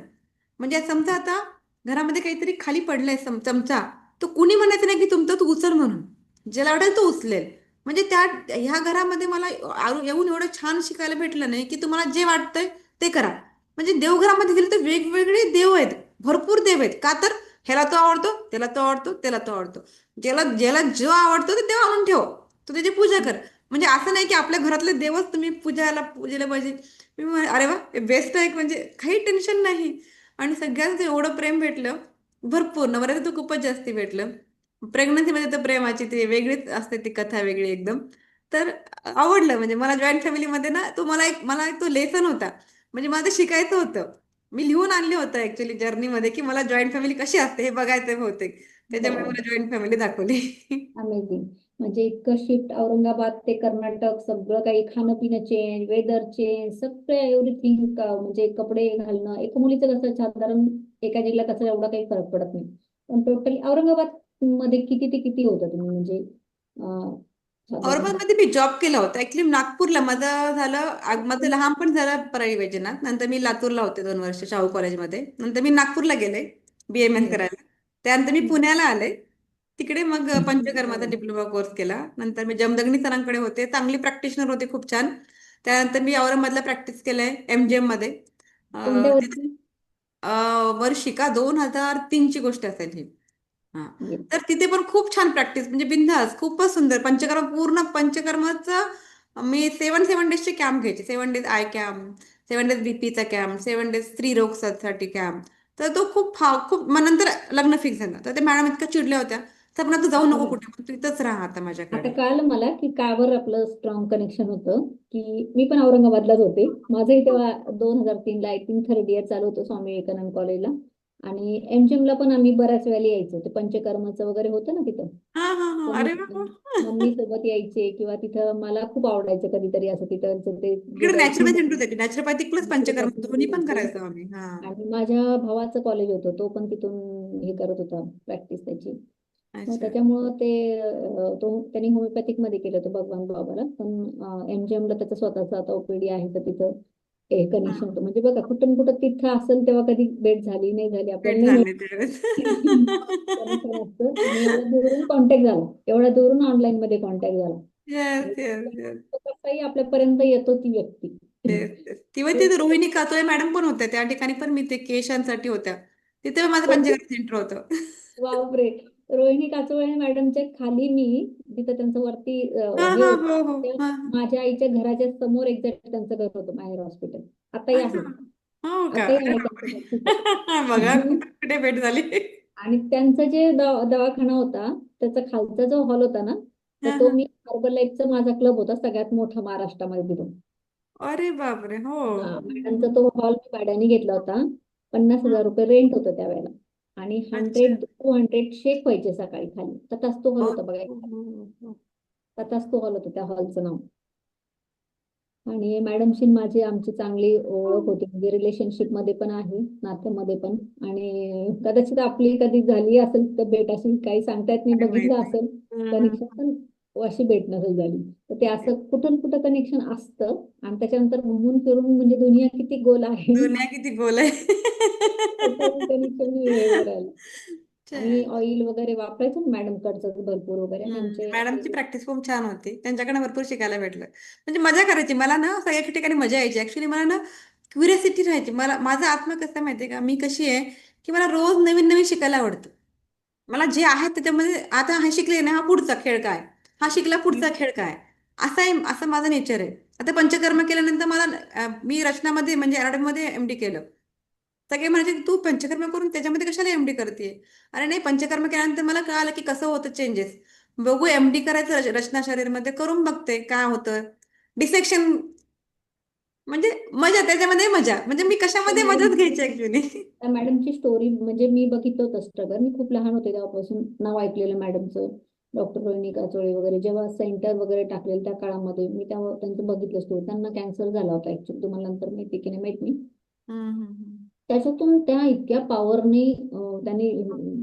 म्हणजे समजा आता घरामध्ये काहीतरी खाली पडलंय चमचा, तो कुणी म्हणायचं नाही की तुमचं तू उचल म्हणून, ज्याला वाटेल तो उचलेल. म्हणजे त्या ह्या घरामध्ये मला येऊन एवढं छान शिकायला भेटलं नाही की तुम्हाला जे वाटतंय ते करा. म्हणजे देवघरामध्ये गेले तर वेगवेगळे देव आहेत, भरपूर देव आहेत. का तर ह्याला तो आवडतो, त्याला तो आवडतो, त्याला तो आवडतो. ज्याला ज्याला जो आवडतो ते देव आणून ठेव, तू त्याची पूजा कर. म्हणजे असं नाही की आपल्या घरातले देवच तुम्ही पूजेला पाहिजे. अरे वा, बेस्ट आहे. म्हणजे काही टेन्शन नाही. आणि सगळ्यांचं एवढं प्रेम भेटलं, भरपूर. नवऱ्याचं तर खूपच जास्ती भेटलं. प्रेग्नन्सीमध्ये तर प्रेमाची ती वेगळीच असते, ती कथा वेगळी एकदम. तर आवडलं. म्हणजे मला जॉईंट फॅमिलीमध्ये ना, तो मला एक तो लेसन होता. म्हणजे मला ते शिकायचं होतं. मी लिहून आणले होतं ऍक्च्युली जर्नीमध्ये, की मला जॉईंट फॅमिली कशी असते हे बघायचं बहुतेक. त्याच्यामुळे बरोबर. मला जॉईंट फॅमिली दाखवली. अमेझिंग. म्हणजे इतकं शिफ्ट, औरंगाबाद ते कर्नाटक, सगळं काही, खाणं पिणं चेंज, वेदर चेंज, सगळं एव्हरीथिंग. म्हणजे कपडे घालणं, एका मुलीचं कसं साधारण एका जिल्ह्यात कसं एवढा काही फरक पडत नाही. पण टोटली औरंगाबाद मध्ये किती ते किती होतं तुम्ही म्हणजे साधारण. औरंगाबादमध्ये मी जॉब केला होता ऍक्च्युली. नागपूरला माझं झालं, माझं लहानपण झालं परळी वैजनाथ. नंतर मी लातूरला होते 2 वर्ष शाहू कॉलेजमध्ये. नंतर मी नागपूरला गेले BMS हम्म. करायला. त्यानंतर मी हम्म. पुण्याला आले. तिकडे मग पंचकर्माचा डिप्लोमा कोर्स केला. नंतर मी जमदग्नी सरांकडे होते, चांगली प्रॅक्टिशनर होते, खूप छान. त्यानंतर मी औरंगाबादला प्रॅक्टिस केलंय MGM मध्ये. कोणत्या तिथे वर्षी? वर्षी का 2003ची गोष्ट असेल ही. हा. Yes. तर तिथे पण खूप छान प्रॅक्टिस, म्हणजे बिंदास, खूपच सुंदर पंचकर्म, पूर्ण पंचकर्माचं. मी 7 7 डेजचे कॅम्प घ्यायचे. 7 डेज आय कॅम्प, 7 डेज बीपीचा कॅम्प, 7 डेज स्त्रीरोगसाठी कॅम्प. तर तो खूप मग नंतर लग्न फिक्स झालं. तर ते मॅडम इतक्या चिडल्या होत्या, तर पण तू जाऊ नको बरं. कुठे, मग तू इथंच राहा आता आता माझ्याकडे. कळालं मला की का बरं आपलं स्ट्रॉंग कनेक्शन होतं, की मी पण औरंगाबादलाच होते. माझंही तेव्हा 2003ला आय थिंक थर्ड इयर चालू होतं स्वामी विवेकानंद कॉलेजला. आणि एमजीएमला पण आम्ही बऱ्याच वेळेला यायचो, ते पंचकर्माचं वगैरे होतं ना तिथं. हा हा हा, तर अरे मी वा. मम्मी सोबत यायचे, किंवा तिथं मला खूप आवडायचं कधीतरी असं तिथं ते इकडे गेलं की नॅचरोपॅथी सेंटर होते, नॅचरोपॅथिक प्लस पंचकर्म दोन्ही पण यायचे. करायचो आम्ही. हा. आणि माझ्या भावाचं कॉलेज होतं, तो पण तिथून हे करत होता प्रॅक्टिस त्याची. मग अच्छा. त्याच्यामुळं ते त्यांनी होमिओपॅथिक मध्ये केलं होतं भगवान बाबाला, पण एमजीएमला त्याचं स्वतःचं आता ओपीडी आहे, तर तिथं हे हा. कनेक्शन होतं. म्हणजे बघा, कुठून कुठं तिथं असेल तेव्हा कधी भेट झाली नाही झाली आपल्याला भेट नाही झाली माहिती. त्यावेळेस. कनेक्शन असतं, आणि एवढ्या दुरून कॉन्टॅक्ट झाला, एवढ्या दुरून ऑनलाईन मध्ये कॉन्टॅक्ट झाला. येस आणि येस येस. कसाही आपल्यापर्यंत येतो ती व्यक्ती. तेच तेच. तेव्हा ते तिथे रोहिणी कातोळे मॅडम पण होत्या, त्या ठिकाणी पण मी ते केशांसाठी होत्या. तिथे पण माझं कोणती? पंचकर्म सेंटर होतं. बापरे. रोहिणी काचोळे मॅडमच्या खाली मी, तिथं त्यांचं वरती हा हे हा होतं. हो हो त्या हा. माझ्या आईच्या घराच्या समोर एक्झॅक्ट त्यांचं घर होतं, माहेर हॉस्पिटल. आताही अच्छा. आहे. हो का, आताही अरे आहे त्यांचं घर बापरे. तिथं. बघा कुठे कुठे भेट झाली. आणि त्यांचं जे दवाखाना होता, त्याचा खालचा जो हॉल होता ना, हा तर तो हा. मी हार्बर लाईफचा माझा क्लब होता सगळ्यात मोठा महाराष्ट्रामध्ये तिथून. अरे बापरे, हो. हा, मॅडमचा तो हॉल मी भाड्याने घेतला होता. 50,000 रुपये रेंट होतं त्यावेळेला. आणि अच्छा. 100 to 200 शेक व्हायचे सकाळी खाली. तथास्तू हॉल ओ, होता बघा. हो, हो, हो. तथास्तू हॉल होतं त्या हॉलचं नाव. आणि मॅडमशी माझी आमची चांगली ओळख होती, म्हणजे रिलेशनशिप मध्ये पण आहे, नात्यामध्ये पण. आणि कदाचित आपली कधी झाली असेल तर भेट, अशी काही सांगता येत नाही, काय माहित बघितलं नाही. असेल हम्म. कनेक्शन, पण अशी भेट नसेल झाली. तर ते असं कुठून कुठं कनेक्शन असतं. आणि त्याच्यानंतर घुमून फिरून, म्हणजे दुनिया किती गोल आहे, दुनिया किती गोल आहे. त्याच्यावर कनेक्शन वेळेवर आलं. आणि चल. ऑइल वगैरे वापरायचं ना मॅडम कडचं भरपूर वगैरे, आणि आमचे मॅडमची प्रॅक्टिस खूप छान होती, त्यांच्याकडनं भरपूर शिकायला भेटलं. म्हणजे मजा करायची मला ना, सगळ्या ठिकाणी मजा यायची. ऍक्च्युली मला ना क्युरियोसिटी राहायची. मला माझा आत्मा कसा आहे माहितीये का, मी कशी आहे की मला रोज नवीन नवीन शिकायला आवडतं. मला जे आहे त्याच्यामध्ये, आता हा शिकले ना, हा पुढचा खेळ काय, हा शिकला पुढचा खेळ काय, असा आहे, असं माझं नेचर आहे. आता पंचकर्म केल्यानंतर मला मी रचनामध्ये म्हणजे मध्ये MD केलं. सगळे म्हणायचे तू पंचकर्म करून त्याच्यामध्ये कशाला MD करते. अरे नाही, पंचकर्म केल्यानंतर मला कळालं की कसं होतं चेंजेस. बघू, MD करायचं रचना शरीरमध्ये करून बघते काय होतं. डिसेक्शन, म्हणजे मजा त्याच्यामध्ये, मजा म्हणजे मी कशामध्ये मजाच घ्यायची ऍक्च्युली. त्या मॅडमची स्टोरी, म्हणजे मी बघितलं होतं स्ट्रगल. मी खूप लहान होते तेव्हापासून नाव ऐकलेलं मॅडमचं. डॉक्टर रोहिणी काचोळे वगैरे जेव्हा सेंटर वगैरे टाकलेलं त्या काळामध्ये, मी तेव्हा त्यांचं बघितलं स्टोरी. त्यांना कॅन्सर झाला होता ऍक्च्युली, तुम्हाला नंतर माहिती की नाही माहित नाही. त्याच्यातून त्या इतक्या पॉवरने त्यांनी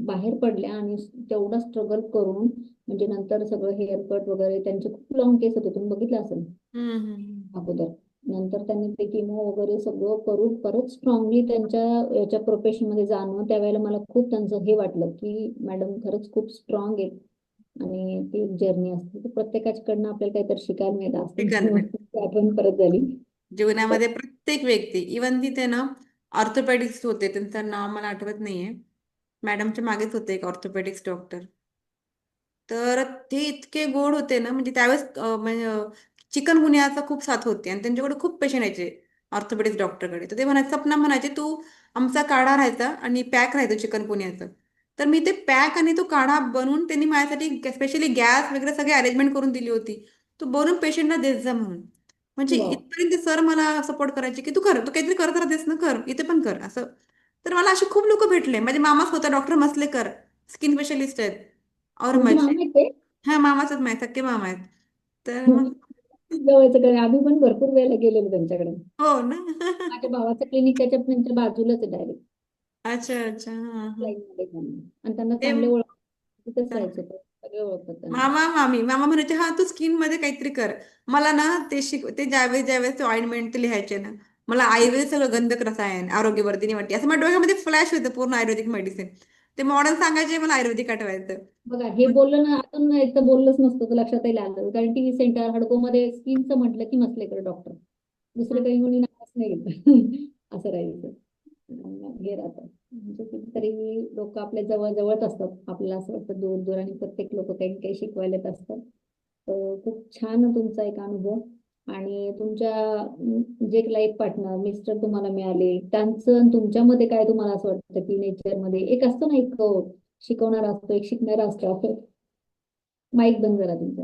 बाहेर पडल्या, आणि तेवढा स्ट्रगल करून, म्हणजे नंतर सगळं हेअर कट वगैरे, त्यांचे खूप लॉंग केस होते, तुम्ही बघितलं असेल अगोदर. नंतर त्यांनी ते किमो वगैरे सगळं करून परत स्ट्रॉंगली त्यांच्या याच्या प्रोफेशन मध्ये जाणं, त्यावेळेला मला खूप त्यांचं हे वाटलं की मॅडम खरंच खूप स्ट्रॉंग आहेत. आणि ती जर्नी असते, ती प्रत्येकाकडनं आपल्याला काहीतरी शिकायला मिळत असतं. शिकायला म्हणून भेट ती आठवण परत झाली. जीवनामध्ये प्रत्येक व्यक्ती, इवन तिथे ना ऑर्थोपेडिक्स होते, त्यांचं नाव मला आठवत नाहीये. मॅडमच्या मागेच होते एक ऑर्थोपेडिक्स डॉक्टर. तर ते इतके गोड होते ना, म्हणजे त्यावेळेस म्हणजे चिकनगुन्याचा खूप साथ होती आणि त्यांच्याकडे खूप पेशंट यायचे ऑर्थोपेडिक्स डॉक्टरकडे. तर ते म्हणायचे, सपना म्हणायचे तू आमचा काढा राहायचा आणि पॅक राहायचं चिकनगुन्याचं. तर मी ते पॅक आणि तो काढा बनवून त्यांनी माझ्यासाठी स्पेशली गॅस वगैरे सगळी अरेंजमेंट करून दिली होती. तू बनवून पेशंटला देत जा म्हणून. म्हणजे वा. इथपर्यंत सर मला सपोर्ट करायचे की तू कर, तू काहीतरी करत राहतेस ना, कर इथे पण कर असं. तर मला असे खूप लोक भेटले. माझे मामाच होता डॉक्टर मसलेकर, स्किन स्पेशलिस्ट आहेत तुमचे औरंगाबादचे. मामा आहेत ते? हा, मामाच आहेत, माझे सख्खे मामा आहेत. तर मग जवळचं काय, आम्ही पण भरपूर वेळेला गेलेलो त्यांच्याकडे. हो ना. माझ्या भावाचं क्लिनिक त्याच्या त्यांच्या बाजूलाच आहे डायरेक्ट, अच्छा अच्छा, हा हा. लाईन मध्ये जाणं. आणि त्यांना ते चांगले ओळख, तिथेच राहायचं ते, सगळे ओळखतात त्यांना. मामा मामी, मामा म्हणायचे हा तू स्किन मध्ये काहीतरी कर. मला ना ते ज्यावेळेस ज्यावेळेस ते ऑइंटमेंट ते लिहायचे ना, मला आयुर्वेद सगळं गंधक रसायन आरोग्यवर्धिनी वाटते असं माझ्या डोळ्यामध्ये फ्लॅश होतं पूर्ण आयुर्वेदिक मेडिसिन. ते मॉडर्न सांगायचे, मला आयुर्वेदिक आठवायचं. बघा, हे बोललं ना आपण, एक तर बोललंच नसतं तर लक्षातही आलं, कारण टीव्ही सेंटर हडकोमध्ये स्किनचं म्हटलं की मसलेकर डॉक्टर. दुसरे हं. काही कोणी नावच नाही घेत. असं राहायचं. हे राहतं म्हणजे कितीतरी लोक आपल्या जवळ जवळच असतात, आपल्याला असं वाटतं दूर दूर, आणि प्रत्येक लोक काही ना काही शिकवायला येत असतात. तर खूप छान तुमचा एक अनुभव. आणि तुमच्या जे लाईफ पार्टनर मिस्टर तुम्हाला मिळाले, त्यांचं आणि तुमच्यामध्ये काय तुम्हाला असं वाटतं की नेचरमध्ये एक असतो ना, एक शिकवणारा असतो, एक शिकणारा असतो असं. माईक बंद करा तुमचा.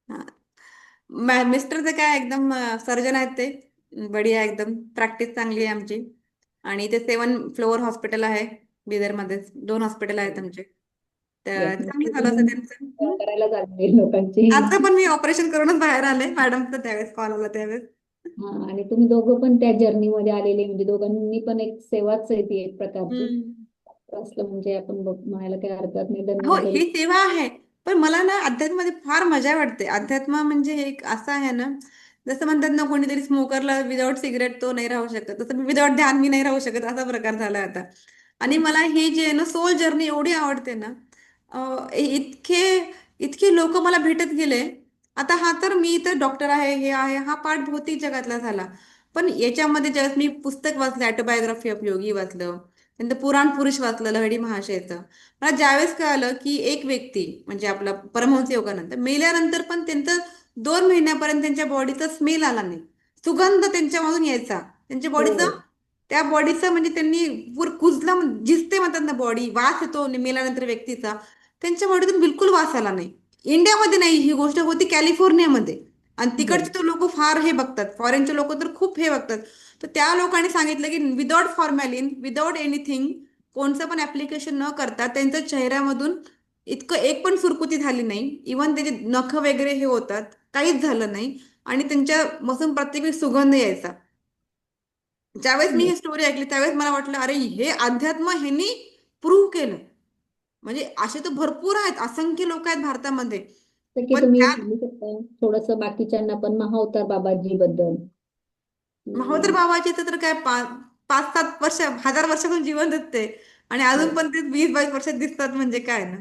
हा. मिस्टर ते काय एकदम सर्जन आहेत ते. बढिया एकदम. प्रॅक्टिस चांगली आहे आमची. आणि ते 7 फ्लोअर हॉस्पिटल आहे बिदरमध्ये. 2 हॉस्पिटल आहेत आमचे. तर येस, चांगलं म्हणजे चालू असतं तुम्ही त्यांचं. करायला लागले लोकांची. आता पण मी ऑपरेशन करूनच बाहेर आले मॅडमचं त्यावेळेस कॉल आला त्यावेळेस. हा, आणि तुम्ही दोघं पण त्या जर्नीमध्ये आलेले, म्हणजे दोघांनी पण एक सेवाच आहे ती एक प्रकारची. हम्म. असलं म्हणजे आपण म्हणायला काही हरकत नाही, हो, धन्यवाद. ही सेवा आहे. पण मला ना अध्यात्मामध्ये फार मजा वाटते. अध्यात्म म्हणजे हे एक असं आहे ना, जसं म्हणतात ना कोणीतरी स्मोकरला विदाऊट सिगरेट तो नाही राहू शकत, तसं विदाऊट ध्यान मी नाही राहू शकत, असा प्रकार झाला आता. आणि मला हे जे आहे ना सोल जर्नी एवढी आवडते ना. इतके इतके लोक मला भेटत गेले. आता हा तर मी तर डॉक्टर आहे, हे आहे, हा पार्ट भौतिक जगातला झाला. पण याच्यामध्ये ज्यावेळेस मी पुस्तक वाचलं, ऑटोबायोग्राफी ऑफ योगी वाचलं, नंतर पुराण पुरुष वाचलं लहरी महाशयचं. मला ज्यावेळेस कळालं की एक व्यक्ती म्हणजे आपला परमहंस योगानंद मेल्यानंतर पण त्यांचं 2 महिन्यापर्यंत त्यांच्या बॉडीचा स्मेल आला नाही, सुगंध त्यांच्यामधून यायचा, त्यांच्या हो, बॉडीचा, त्या बॉडीचा म्हणजे त्यांनी कुजला झिजते म्हणतात ना बॉडी, वास येतो मेल्यानंतर व्यक्तीचा. त्यांच्या बॉडीतून बिलकुल वास आला नाही. इंडियामध्ये नाही, ही गोष्ट होती कॅलिफोर्नियामध्ये. आणि येस, तिकडचे तर लोक फार हे बघतात, फॉरेनचे लोक तर खूप हे बघतात. तर त्या लोकांनी सांगितलं की विदाउट फॉर्मॅलिन, विदाउट एनिथिंग, कोणतं पण ऍप्लिकेशन न करता त्यांच्या चेहऱ्यामधून इतकं एक पण सुरकुती झाली नाही. इवन त्याचे नख वगैरे हे होतात, काहीच झालं नाही. आणि त्यांच्या मसून प्रत्येक वेळी सुगंध यायचा. ज्यावेळेस मी येस. ही स्टोरी ऐकली त्यावेळेस मला वाटलं अरे हे अध्यात्म ह्यांनी प्रूव्ह केलं. म्हणजे असे तर भरपूर आहेत, असंख्य लोक आहेत भारतामध्ये. तर की पण तुम्ही त्या सांगू शकता थोडस बाकीच्यांना पण महावतार बाबाजी बद्दल महोदर की. बाबाचे तर काय 5-7 वर्ष, 1000 वर्षातून जिवंत आहेत ते. आणि अजून येस. पण ते 20-22 वर्षात दिसतात म्हणजे काय ना.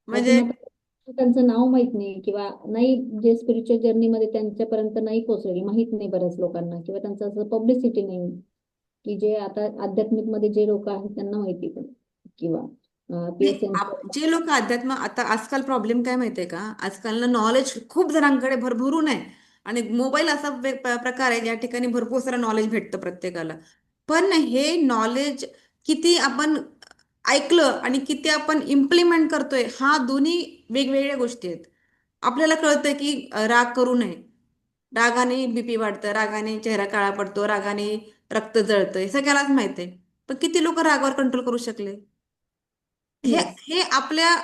म्हणजे अजून आता त्यांचं नाव माहित नाही, किंवा नाही, जे स्पिरिच्युअल जर्नीमध्ये त्यांच्यापर्यंत नाही पोहोचलेली, माहित नाही बऱ्याच लोकांना, किंवा त्यांचं असं पब्लिसिटी नाही, की जे आता आध्यात्मिक मध्ये जे लोक आहेत त्यांना माहिती पण, किंवा नाही, PSN. जे लोक अध्यात्म आता आजकाल प्रॉब्लेम काय माहितीये का, आजकाल ना नॉलेज खूप जणांकडे भरभरून आहे. आणि मोबाईल असा प्रकार आहे ज्या ठिकाणी भरपूर सारं नॉलेज भेटतं प्रत्येकाला. पण हे नॉलेज किती आपण ऐकलं आणि किती आपण इम्प्लिमेंट करतोय, हा दोन्ही वेगवेगळ्या गोष्टी आहेत. आपल्याला कळतंय की राग करू नये. रागाने बीपी वाढतं, रागाने चेहरा काळा पडतो, रागाने रक्त जळतं, हे सगळ्यालाच माहित आहे. पण किती लोक रागावर कंट्रोल करू शकले? हे येस. हे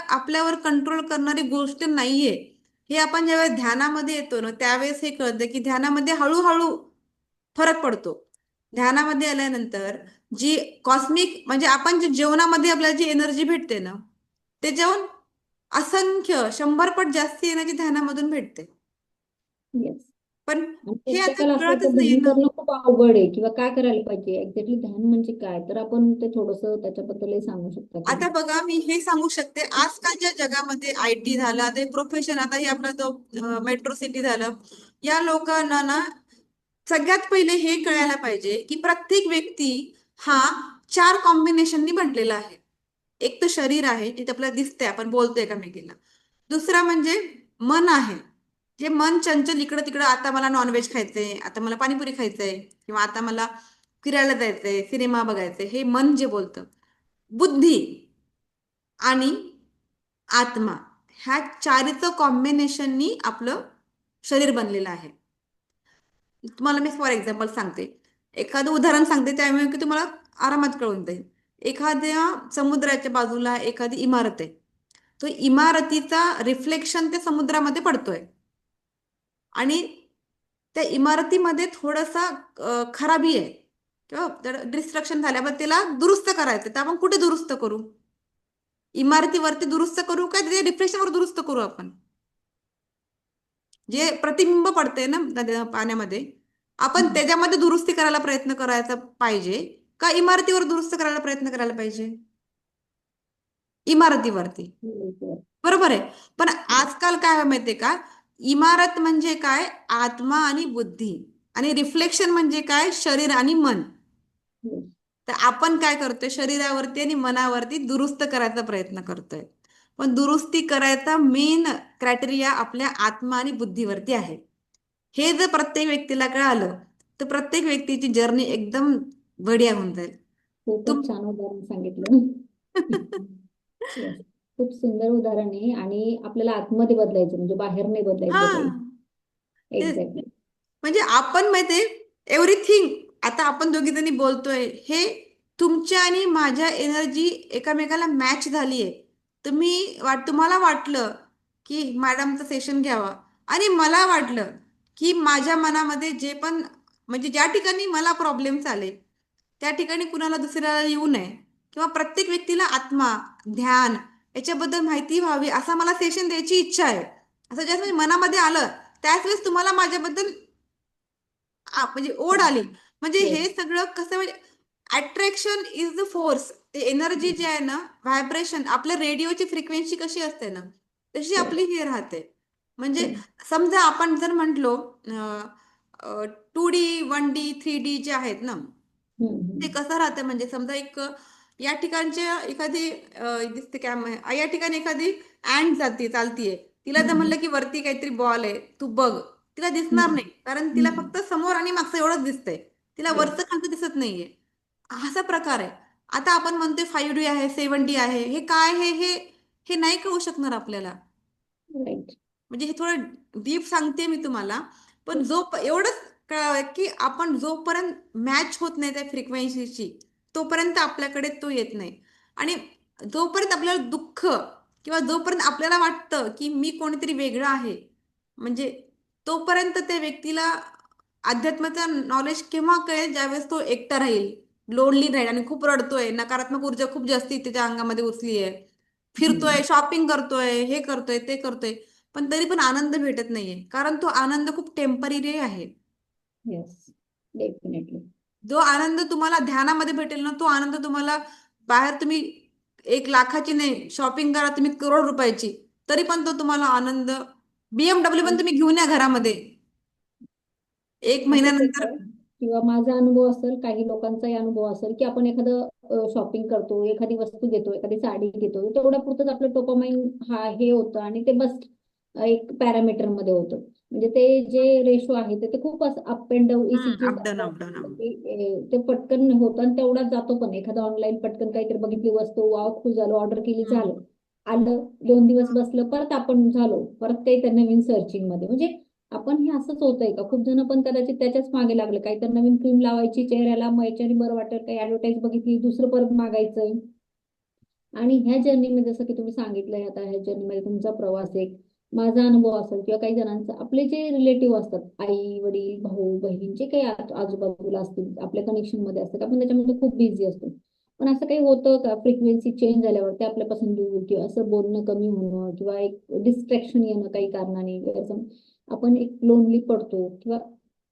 आपल्यावर कंट्रोल करणारी गोष्ट नाहीये. हे आपण ज्यावेळेस ध्यानामध्ये येतो ना त्यावेळेस हे कळतं की ध्यानामध्ये हळूहळू फरक पडतो. ध्यानामध्ये आल्यानंतर जी कॉस्मिक म्हणजे आपण जे जेवणामध्ये आपल्याला जी एनर्जी भेटते ना, ते जेवण असंख्य 100 पट जास्त एनर्जी ध्यानामधून भेटते. येस. पण आणि हे आता प्रत्येकाला असं कळतच वाटतं नाहीये ध्यान ना. करणं खूप अवघड आहे, किंवा काय करायला पाहिजे एक्झॅक्टली ध्यान म्हणजे काय, तर आपण ते थोडस त्याच्याबद्दलही सांगू शकता की. आता बघा मी हे सांगू शकते, आजकालच्या जगामध्ये IT झाला ते प्रोफेशन, आता हे आपला जो मेट्रो सिटी झालं, या लोकांना ना सगळ्यात पहिले हे कळायला पाहिजे की प्रत्येक व्यक्ती हा 4 कॉम्बिनेशननी बनलेला आहे. एक तर शरीर आहे जे आपल्याला दिसतंय, आपण बोलतोय एकमेकीला. दुसरा म्हणजे मन आहे, जे मन चंचल इकडं तिकडं, आता मला नॉनव्हेज खायचंय, आता मला पाणीपुरी खायचंय, किंवा आता मला फिरायला जायचंय, सिनेमा बघायचंय, हे मन जे बोलतं. बुद्धी आणि आत्मा, ह्या चारीचं कॉम्बिनेशननी आपलं शरीर बनलेलं आहे. तुम्हाला मी फॉर एक्झाम्पल सांगते, एखादं उदाहरण सांगते त्यामुळे की तुम्हाला आरामात कळून जाईल. एखाद्या समुद्राच्या बाजूला एखादी इमारत आहे. तो इमारतीचा रिफ्लेक्शन त्या समुद्रामध्ये पडतोय. आणि त्या इमारतीमध्ये थोडासा खराबी आहे किंवा डिस्ट्रक्शन झाल्यावर त्याला दुरुस्त करायचं, तर आपण कुठे दुरुस्त करू? इमारतीवरती दुरुस्त करू काय ते डिप्रेशनवर दुरुस्त करू आपण? जे प्रतिबिंब पडते ना पाण्यामध्ये, आपण त्याच्यामध्ये दुरुस्ती करायला प्रयत्न करायचा पाहिजे का इमारतीवर दुरुस्त करायला प्रयत्न करायला पाहिजे? इमारतीवरती. बरोबर. बरोबर आहे. पण Yes. आजकाल काय आहे माहितीये का? इमारत म्हणजे काय? आत्मा आणि बुद्धी. आणि रिफ्लेक्शन म्हणजे काय? शरीर आणि मन. Yes. तर आपण काय करतोय? शरीरावरती आणि मनावरती दुरुस्त करायचा प्रयत्न करतोय. पण दुरुस्ती करायचा मेन क्रायटेरिया आपल्या आत्मा आणि बुद्धीवरती आहे. हे जर प्रत्येक व्यक्तीला कळालं, तर प्रत्येक व्यक्तीची जर्नी एकदम बढिया होऊन जाईल. खूपच तुम छान उदाहरण सांगितलं. येस. खूप सुंदर उदाहरण आहे आणि आपल्याला आतमध्ये बदलायचं म्हणजे बाहेर नाही हा, बदलायचं काही. ते एक्झॅक्टली. म्हणजे आपण माहितीये एव्हरीथिंग, आता आपण दोघी जणी बोलतोय हे तुमच्या आणि माझ्या एनर्जी एकामेकाला मॅच झालीये. तुम्हाला वाटलं की मॅडमचं सेशन घ्यावं, आणि मला वाटलं की माझ्या मनामध्ये जे पण, म्हणजे ज्या ठिकाणी मला प्रॉब्लेम्स आले त्या ठिकाणी कुणाला दुसऱ्याला येऊ नये, किंवा प्रत्येक व्यक्तीला आत्मा, ध्यान याच्याबद्दल माहिती व्हावी असा मला सेशन द्यायची इच्छा आहे. असं ज्यावेळेस माझ्या मनामध्ये आलं त्याच वेळेस तुम्हाला माझ्याबद्दल म्हणजे ओढ आली. म्हणजे हे येस. सगळं कसं, म्हणजे अट्रॅक्शन इज द फोर्स. ते एनर्जी जी आहे ना, व्हायब्रेशन, आपल्या रेडिओची फ्रिक्वेन्सी कशी असते ना, तशी येस. आपली हे राहते. म्हणजे येस. समजा आपण जर म्हटलो 2D, 1D, 3D जे आहेत ना, ते कसं राहतं, म्हणजे समजा एक या ठिकाणचे एखादी दिसते काय या ठिकाणी एखादी अँड जाते चालतीये, तिला जर म्हणलं की वरती काहीतरी बॉल आहे तू बघ, तिला दिसणार नाही, कारण तिला फक्त समोर आणि मागचं एवढंच दिसतंय. तिला वरचं येस. खालचं दिसत नाहीये. असा प्रकार आहे. आता आपण म्हणतोय 5D आहे, 7D आहे, हे काय हे हे नाही कळू शकणार आपल्याला. राईट. म्हणजे हे थोडं डीप सांगते मी तुम्हाला. पण एवढंच कळावं की आपण जोपर्यंत मॅच होत नाही त्या फ्रिक्वेन्सीची, तोपर्यंत आपल्याकडे तो येत नाही. आणि जोपर्यंत आपल्याला दुःख, किंवा जोपर्यंत आपल्याला वाटतं की मी कोणीतरी वेगळं आहे, म्हणजे तोपर्यंत त्या व्यक्तीला अध्यात्माचं नॉलेज केव्हा कळेल? ज्यावेळेस तो एकटा राहील, लोनली राहील आणि खूप रडतोय, नकारात्मक ऊर्जा खूप जास्ती त्याच्या अंगामध्ये उचली आहे, फिरतोय, शॉपिंग करतोय, हे करतोय, ते करतोय, पण तरी पण आनंद भेटत नाहीये, कारण तो आनंद खूप टेम्पररी आहे. येस. डेफिनेटली. जो आनंद तुम्हाला ध्यानामध्ये भेटेल ना, तो आनंद तुम्हाला बाहेर तुम्ही 1 लाखाची नाही शॉपिंग करा तुम्ही करोड रुपयाची, तरी पण तो तुम्हाला आनंद, BMW पण तुम्ही घेऊन या घरामध्ये एक असंच महिन्यानंतर. होतं किंवा माझा अनुभव असेल, काही लोकांचाही अनुभव असेल, की आपण एखादं शॉपिंग करतो, एखादी वस्तू घेतो, एखादी साडी घेतो, तेवढ्या पुरतच आपलं डोपामाइन हा हे होतं आणि ते बस एक पॅरामीटर मध्ये होतं. म्हणजे ते जे रेशो आहे ते खूप असं up and down is cyclic up down up down. ते पटकन होतं आणि तेवढाच जातो पण. एखादा ऑनलाईन पटकन काहीतरी बघितली वस्तू, वाव खूप झालं, ऑर्डर केली, झालं, आलं, 2 दिवस बसलं, परत आपण झालो, परत काही तर नवीन सर्चिंग मध्ये. म्हणजे आपण हे असंच होतंय का? खूप जण पण कदाचित त्याच्याच मागे लागले. काही तर नवीन क्रीम लावायची चेहऱ्याला, मग याच्याने बरं वाटेल, काही ऍडव्हर्टाईज बघितली, दुसरं परत मागायचंय. आणि ह्या जर्नीमध्ये जसं की तुम्ही सांगितलंय, आता ह्या जर्नीमध्ये तुमचा प्रवास एक, माझा अनुभव असेल किंवा काही जणांचा, आपले जे रिलेटिव्ह असतात, आई वडील भाऊ बहीण, जे काही आजूबाजूला असतील, आपल्या कनेक्शन मध्ये असतात, आपण त्याच्यामध्ये खूप बिझी असतो. पण असं काही होतं का फ्रिक्वेन्सी चेंज झाल्यावर ते आपल्यापासून दूर, किंवा असं बोलणं कमी होणं, किंवा एक डिस्ट्रॅक्शन येणं काही कारणाने, आपण एक लोनली पडतो, किंवा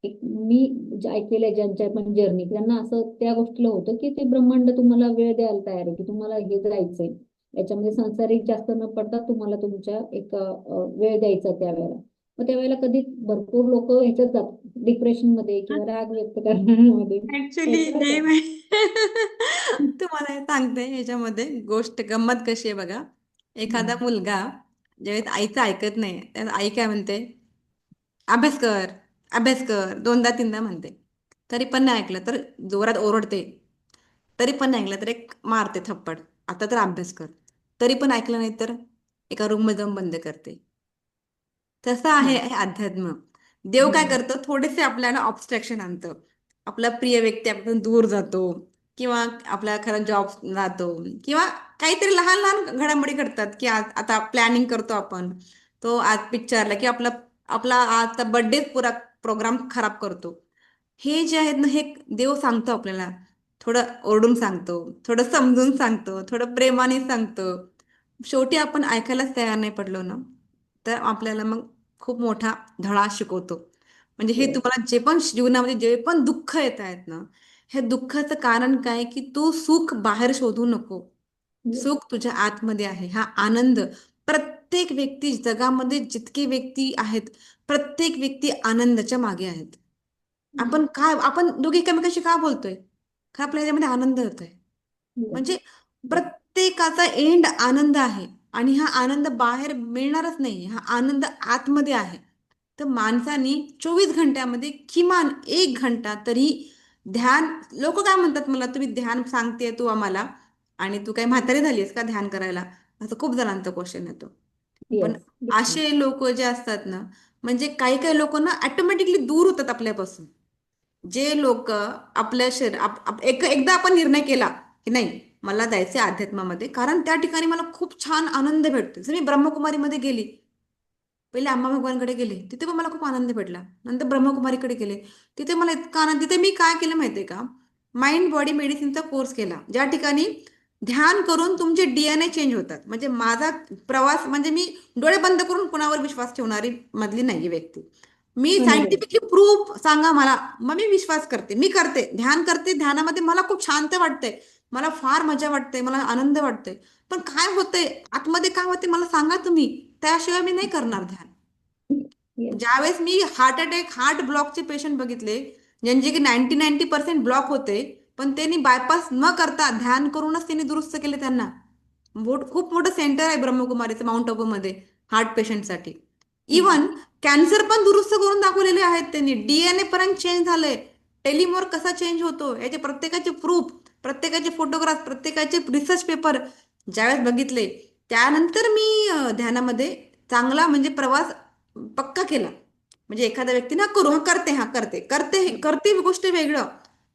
एक मी जे ऐकलेलं आहे ज्यांच्या पण जर्नी, त्यांना असं त्या गोष्टीला होतं की ते ब्रह्मांड तुम्हाला वेळ द्यायला तयार आहे, की तुम्हाला हे जायचंय याच्यामध्ये, संसारिक जास्त न पडता तुम्हाला तुमच्या एक वेळ द्यायचा त्यावेळेला. मग त्यावेळेला कधी भरपूर लोक ह्याच्यात जातात डिप्रेशन मध्ये किंवा राग व्यक्त करण्यामध्ये. ऍक्च्युली होतं हे का? तुम्हाला हे सांगते, याच्यामध्ये गोष्ट गंमत कशी आहे बघा. एखादा हम्म. मुलगा ज्यावेळेस आईचं ऐकत नाही, त्यावेळेस आई काय म्हणते? अभ्यास कर, अभ्यास कर, दोनदा तीनदा म्हणते, तरी पण नाही ऐकलं तर जोरात ओरडते, तरी पण नाही ऐकलं तर एक मारते थप्पड, आता तर अभ्यास कर, तरी पण ऐकलं नाही तर एका रूम मध्ये जाऊन बंद करते. तसं आहे Yes. हे अध्यात्म. देव काय हम्म. करतं? थोडेसे आपल्याला ऑब्स्ट्रॅक्शन आणतं. आपला प्रिय व्यक्ती आपण दूर जातो, किंवा आपला खरा जॉब जातो, किंवा काहीतरी लहान लहान घडामोडी घडतात, की आज आता प्लॅनिंग करतो आपण, तो आज पिक्चरला, की आपला आपला आजचा बर्थडे पुरा प्रोग्राम खराब करतो. हे जे आहेत ना, हे देव सांगतो आपल्याला. थोडं ओरडून सांगतो, थोडं समजून सांगतो, थोडं प्रेमाने सांगतो. शेवटी आपण ऐकायलाच तयार नाही पडलो ना, तर आपल्याला मग खूप मोठा धडा शिकवतो. म्हणजे हे Yes. तुम्हाला जे पण जीवनामध्ये जे पण दुःख येत आहेत ना, हे दुःखाचं कारण काय, की तू सुख बाहेर शोधू नको. येस. सुख तुझ्या आतमध्ये आहे. हा आनंद प्रत्येक व्यक्ती, जगामध्ये जितके व्यक्ती आहेत, प्रत्येक व्यक्ती आनंदाच्या मागे आहेत. आपण दोघे एकमेकांशी का बोलतोय? का आपल्या ह्याच्यामध्ये आनंद होतोय. येस. म्हणजे प्रत्येकाचा एंड आनंद आहे. आणि हा आनंद बाहेर मिळणारच नाही, हा आनंद आतमध्ये आहे. तर माणसानी 24 घंट्यामध्ये किमान 1 घंटा तरी ध्यान. लोक काय म्हणतात मला, तुम्ही ध्यान सांगते तू आम्हाला, आणि तू काही म्हातारी झालीस का ध्यान करायला, असं खूप जणांचा क्वेश्चन येतो. पण येस. असे लोक जे असतात ना, म्हणजे काही काही लोक ना ऑटोमॅटिकली दूर होतात आपल्यापासून. जे लोक आपल्या एकदा आपण निर्णय केला की नाही, मला जायचे अध्यात्मामध्ये, कारण त्या ठिकाणी मला खूप छान आनंद भेटतो. जर मी ब्रह्मकुमारीमध्ये गेली, पहिले आम्हा भगवानकडे गेले, तिथे पण मला खूप आनंद भेटला. नंतर ब्रह्मकुमारीकडे गेले, तिथे मला इतका आनंद. तिथे मी काय केलं माहितीये का, माइंड बॉडी मेडिसिनचा कोर्स केला, ज्या ठिकाणी ध्यान करून तुमचे डीएनए चेंज होतात. म्हणजे माझा प्रवास, म्हणजे मी डोळे बंद करून कुणावर विश्वास ठेवणारी मधली नाही व्यक्ती. मी अनुभव. सायंटिफिकली प्रूफ सांगा मला, मग मी विश्वास करते. मी करते, ध्यान करते. ध्यानामध्ये मला खूप शांत वाटतंय, मला फार मजा वाटते, मला आनंद वाटतोय. पण काय होतंय आतमध्ये, काय होते मला सांगा तुम्ही, त्याशिवाय मी नाही करणार ध्यान. येस. ज्यावेळेस मी हार्ट अटॅक, हार्ट ब्लॉकचे पेशंट बघितले, ज्यांचे की 90% ब्लॉक होते, पण त्यांनी बायपास न करता ध्यान करूनच त्यांनी दुरुस्त केले त्यांना. खूप मोठं सेंटर आहे ब्रह्मकुमारीचं माउंट आबूमध्ये हार्ट पेशंटसाठी. इवन कॅन्सर पण दुरुस्त करून दाखवलेले आहेत त्यांनी. डीएनए पर्यंत चेंज झालंय. टेलिमोर कसा चेंज होतो याचे प्रत्येकाचे प्रूफ, प्रत्येकाचे फोटोग्राफ, प्रत्येकाचे रिसर्च पेपर ज्यावेळेस बघितले, त्यानंतर मी ध्यानामध्ये चांगला म्हणजे प्रवास पक्का केला. म्हणजे एखाद्या व्यक्ती ना करू, हा करते, हा करते करते करते ही गोष्ट वेगळं,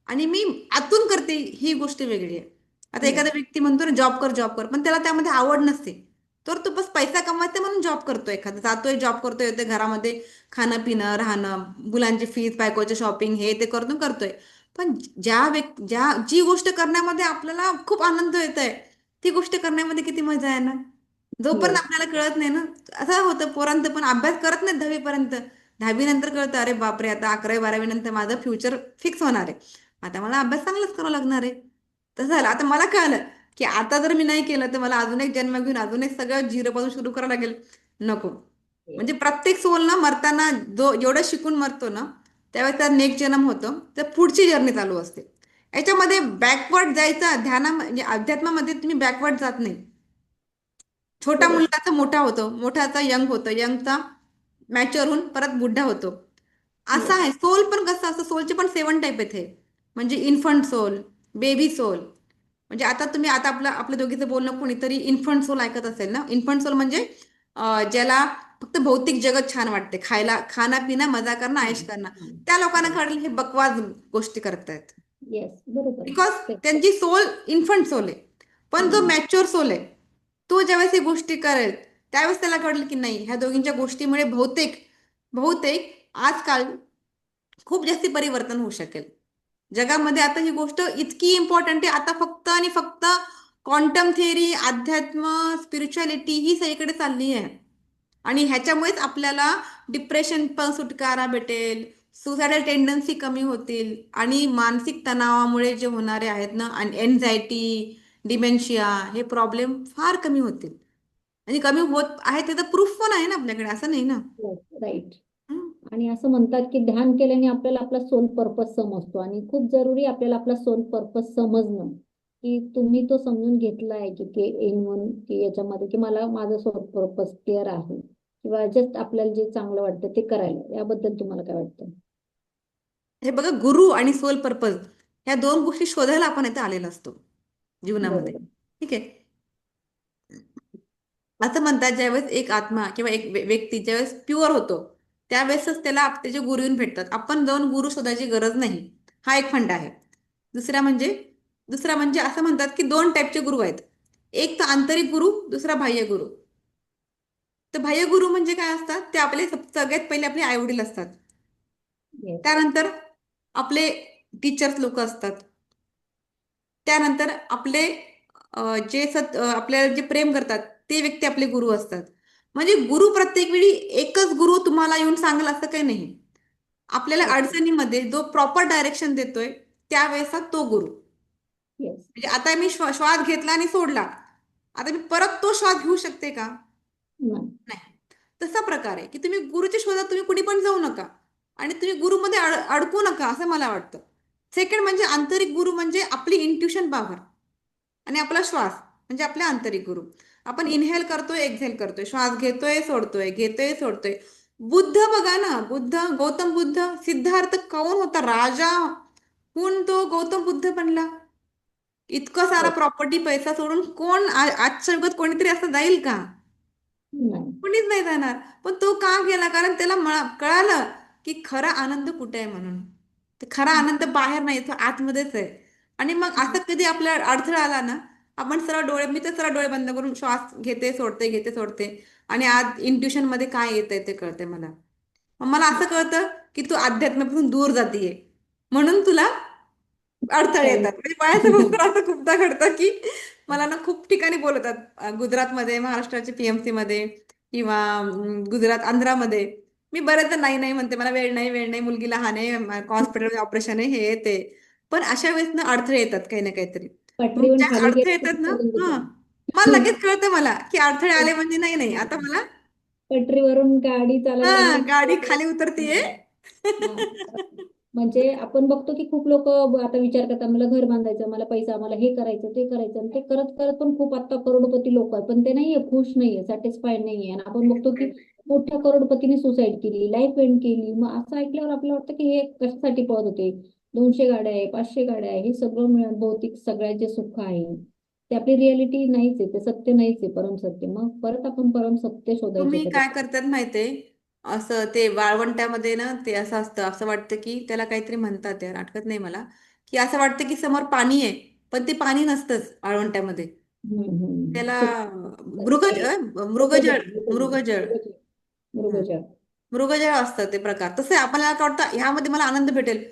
आणि मी आतून करते ही गोष्ट वेगळी आहे. आता येस. एखादा व्यक्ती म्हणतो ना जॉब कर, जॉब कर, पण त्याला त्यामध्ये आवड नसते, तर तो बस पैसा कमवायचा म्हणून जॉब करतोय. एखादा जातोय, जॉब करतोय, ते घरामध्ये खाणं पिणं राहणं, मुलांची फीस, बायकोचे शॉपिंग, हे ते करतो करतोय. पण जी गोष्ट करण्यामध्ये आपल्याला खूप आनंद येत आहे, ती गोष्ट करण्यामध्ये किती मजा आहे ना. जोपर्यंत येस. आपल्याला कळत नाही ना, असं होतं पोरांत पण अभ्यास करत नाही 10वी पर्यंत. 10वी नंतर कळतं, अरे बापरे, आता 11वी 12वी नंतर माझं फ्युचर फिक्स होणार आहे, आता मला अभ्यास चांगलाच करावा लागणार आहे. तसं झालं. आता मला कळलं की आता जर मी नाही केलं तर मला अजून एक जन्म घेऊन अजून एक सगळं झिरो पासून सुरू करावं लागेल. नको. म्हणजे प्रत्येक सोल ना मरताना, जो जेवढं शिकून मरतो ना, त्यावेळेस त्यात नेक्स्ट जन्म होतो, तर पुढची जर्नी चालू असते. याच्यामध्ये बॅकवर्ड जायचं ध्याना म्हणजे अध्यात्मामध्ये तुम्ही बॅकवर्ड जात नाही. छोटा बरोबर. मुलगाचा मोठा होतो, मोठाचा यंग होतो, यंगचा मॅच्युअर होऊन परत बुड्ढा होतो. असं येस. आहे. सोल पण कसं असतं, सोलचे पण 7 टाईप आहेत हे. म्हणजे इन्फंट सोल, बेबी सोल. म्हणजे आता तुम्ही, आता आपल्या दोघीचं बोलणं कोणीतरी इन्फंट सोल ऐकत असेल ना. इन्फंट सोल म्हणजे ज्याला फक्त भौतिक जगत छान वाटते, खायला, खाणं पिणं, मजा करणं, ऐश करणं. त्या लोकांना कळलं हे बकवास गोष्टी करतायत, येस. बरोबर आहे. Because Correct. त्यांची सोल इन्फंट सोल आहे. पण जो हम्म. मॅच्युअर सोल आहे, तो ज्यावेळेस ही गोष्टी करेल, त्यावेळेस त्याला कळलं की नाही, ह्या दोघींच्या गोष्टीमुळे बहुतेक बहुतेक आजकाल खूप जास्ती परिवर्तन होऊ शकेल जगामध्ये. आता ही गोष्ट इतकी इम्पॉर्टंट आहे, आता फक्त आणि फक्त क्वांटम थिअरी, अध्यात्म, स्पिरिच्युअलिटी ही सगळीकडे चालली आहे. आणि ह्याच्यामुळेच आपल्याला डिप्रेशन पण सुटकारा भेटेल, सुसायडल टेंडन्सी कमी होतील, आणि मानसिक तणावामुळे जे होणारे आहेत ना, आणि एन्झायटी, डिमेन्शिया, हे प्रॉब्लेम फार कमी होतील. आणि कमी होत आहे ते तर प्रूफ पण आहे ना आपल्याकडे, असं नाही ना. राईट. हं. आणि असं म्हणतात की ध्यान केल्याने आपल्याला आपला सोल पर्पज समजतो, आणि खूप जरुरी आहे आपल्याला आपला सोल पर्पज समजणं. की तुम्ही तो समजून घेतलाय की इन वन, की याच्यामध्ये की मला माझं सोल पर्पज क्लिअर आहे, किंवा जस्ट आपल्याला जे चांगलं वाटतं ते करायला, याबद्दल तुम्हाला काय वाटतं? हे बघा, गुरु आणि सोल पर्पज ह्या दोन गोष्टी शोधायला आपण इथे आलेलो असतो जीवनामध्ये. बरोबर. ठीक आहे. असं म्हणतात, ज्यावेळेस एक आत्मा किंवा एक व्यक्ती ज्यावेळेस प्युअर होतो, त्यावेळेसच त्याला त्याचे गुरु येऊन भेटतात. आपण जाऊन गुरु शोधायची गरज नाही. हा एक फंड आहे. दुसरा म्हणजे दुसरा म्हणजे असं म्हणतात की 2 टाईपचे गुरु आहेत. एक तर आंतरिक गुरु, दुसरा बाह्य गुरु. तर बाह्य गुरु म्हणजे काय असतात, ते आपले सगळ्यात पहिले आपले आई वडील असतात. येस. त्यानंतर आपले टीचर्स लोक असतात. त्यानंतर आपले आपल्याला जे प्रेम करतात, ते व्यक्ती आपले गुरु असतात. म्हणजे गुरु प्रत्येक वेळी एकच गुरु तुम्हाला येऊन सांगेल असं काही नाही. आपल्याला ओके. अडचणीमध्ये जो प्रॉपर डायरेक्शन देतोय, त्यावेळेसा तो गुरु. येस. म्हणजे आता मी श्वास घेतला आणि सोडला, आता मी परत तो श्वास घेऊ शकते का? नाही. नाही. तसा प्रकार आहे की तुम्ही गुरुच्या शोधात तुम्ही कुणी पण जाऊ नका आणि तुम्ही गुरुमध्ये अडकू नका असं मला वाटतं. सेकंड म्हणजे आंतरिक गुरु म्हणजे आपली इंट्युशन पॉवर आणि आपला श्वास म्हणजे आपले आंतरिक गुरु. आपण इनहेल करतोय, एक्झेल करतोय, श्वास घेतोय सोडतोय. बुद्ध बघा ना, गौतम बुद्ध, सिद्धार्थ कौन होता राजा, कोण तो गौतम बुद्ध बनला? इतकं सारा हो. प्रॉपर्टी पैसा सोडून कोण आजच्या युगात कोणीतरी असं जाईल का? नाही. कुणीच नाही जाणार. पण तो का गेला? कारण त्याला कळालं की खरा आनंद कुठे आहे म्हणून. ते खरा आनंद बाहेर नाही, तो आतमध्येच आहे. आणि मग असं कधी आपल्या अडथळा आला ना, आपण सरळ डोळे, मी तर सरळ डोळे बंद करून श्वास घेते सोडते आणि आज इंट्युशन मध्ये काय येतंय ते कळते मला. मग मला असं कळतं की तू अध्यात्मापासून दूर जातीये, म्हणून तुला अडथळे काही येतात. म्हणजे माझ्यासमोर असं खूपदा घडतं की मला ना खूप ठिकाणी बोलवतात, गुजरातमध्ये, महाराष्ट्राच्या पीएमसी मध्ये किंवा गुजरात, आंध्रामध्ये. मी बरेचदा नाही नाही म्हणते, मला वेळ नाही, मुलगी लहान आहे, हॉस्पिटल ऑपरेशन आहे, हे ते. पण अशा वेळेस ना अडथळे येतात काही ना काहीतरी. मग पटरीवरून ज्या खाली अडथळे गेले येतात ना, की हा, चालून मला जातं. लगेच कळतं मला की अडथळे आले म्हणजे नाही नाही आता मला, पटरीवरून गाडी चालायला हा, लागली गाडी की खाली उतरतीये. हा. म्हणजे आपण बघतो की खूप लोक आता विचार करतात, मला घर बांधायचं, मला पैसा, मला हे करायचं, ते करायचं, आणि ते करत करत पण खूप आता करोडपती लोक आहेत, पण ते नाहीये, खुश नाहीये, सॅटिस्फाईड नाहीये. आणि आपण बघतो की मोठ्या करोडपतीने सुसाईड केली, लाईफ एंड केली. मग असं ऐकल्यावर आपल्याला वाटतं की हे कशासाठी पळत होते? 200 गाड्या आहे, 500 गाड्या आहे, हे सगळं मिळून भौतिक सगळ्यात जे सुख आहे ते आपली रियालिटी नाहीच आहे, ते सत्य नाहीच आहे, परम सत्य. मग परत आपण परम सत्य शोधायचे तुम्ही का काय त्याच्यात? करतात माहितीये, असं ते वाळवंट्यामध्ये ना ते असं असतं, असं वाटतं की त्याला काहीतरी म्हणतात यार, आठवत नाही मला, की असं वाटतं की समोर पाणी आहे, पण ते पाणी नसतंच वाळवंट्यामध्ये. त्याला सुख. मृगज सॉरी. मृगजळ मृगजळ. मृगजळ मृगजळ. हं. मृगजळ. मृगजळ असतं ते प्रकार. तसं आपल्याला काय वाटतं ह्यामध्ये मला आनंद भेटेल,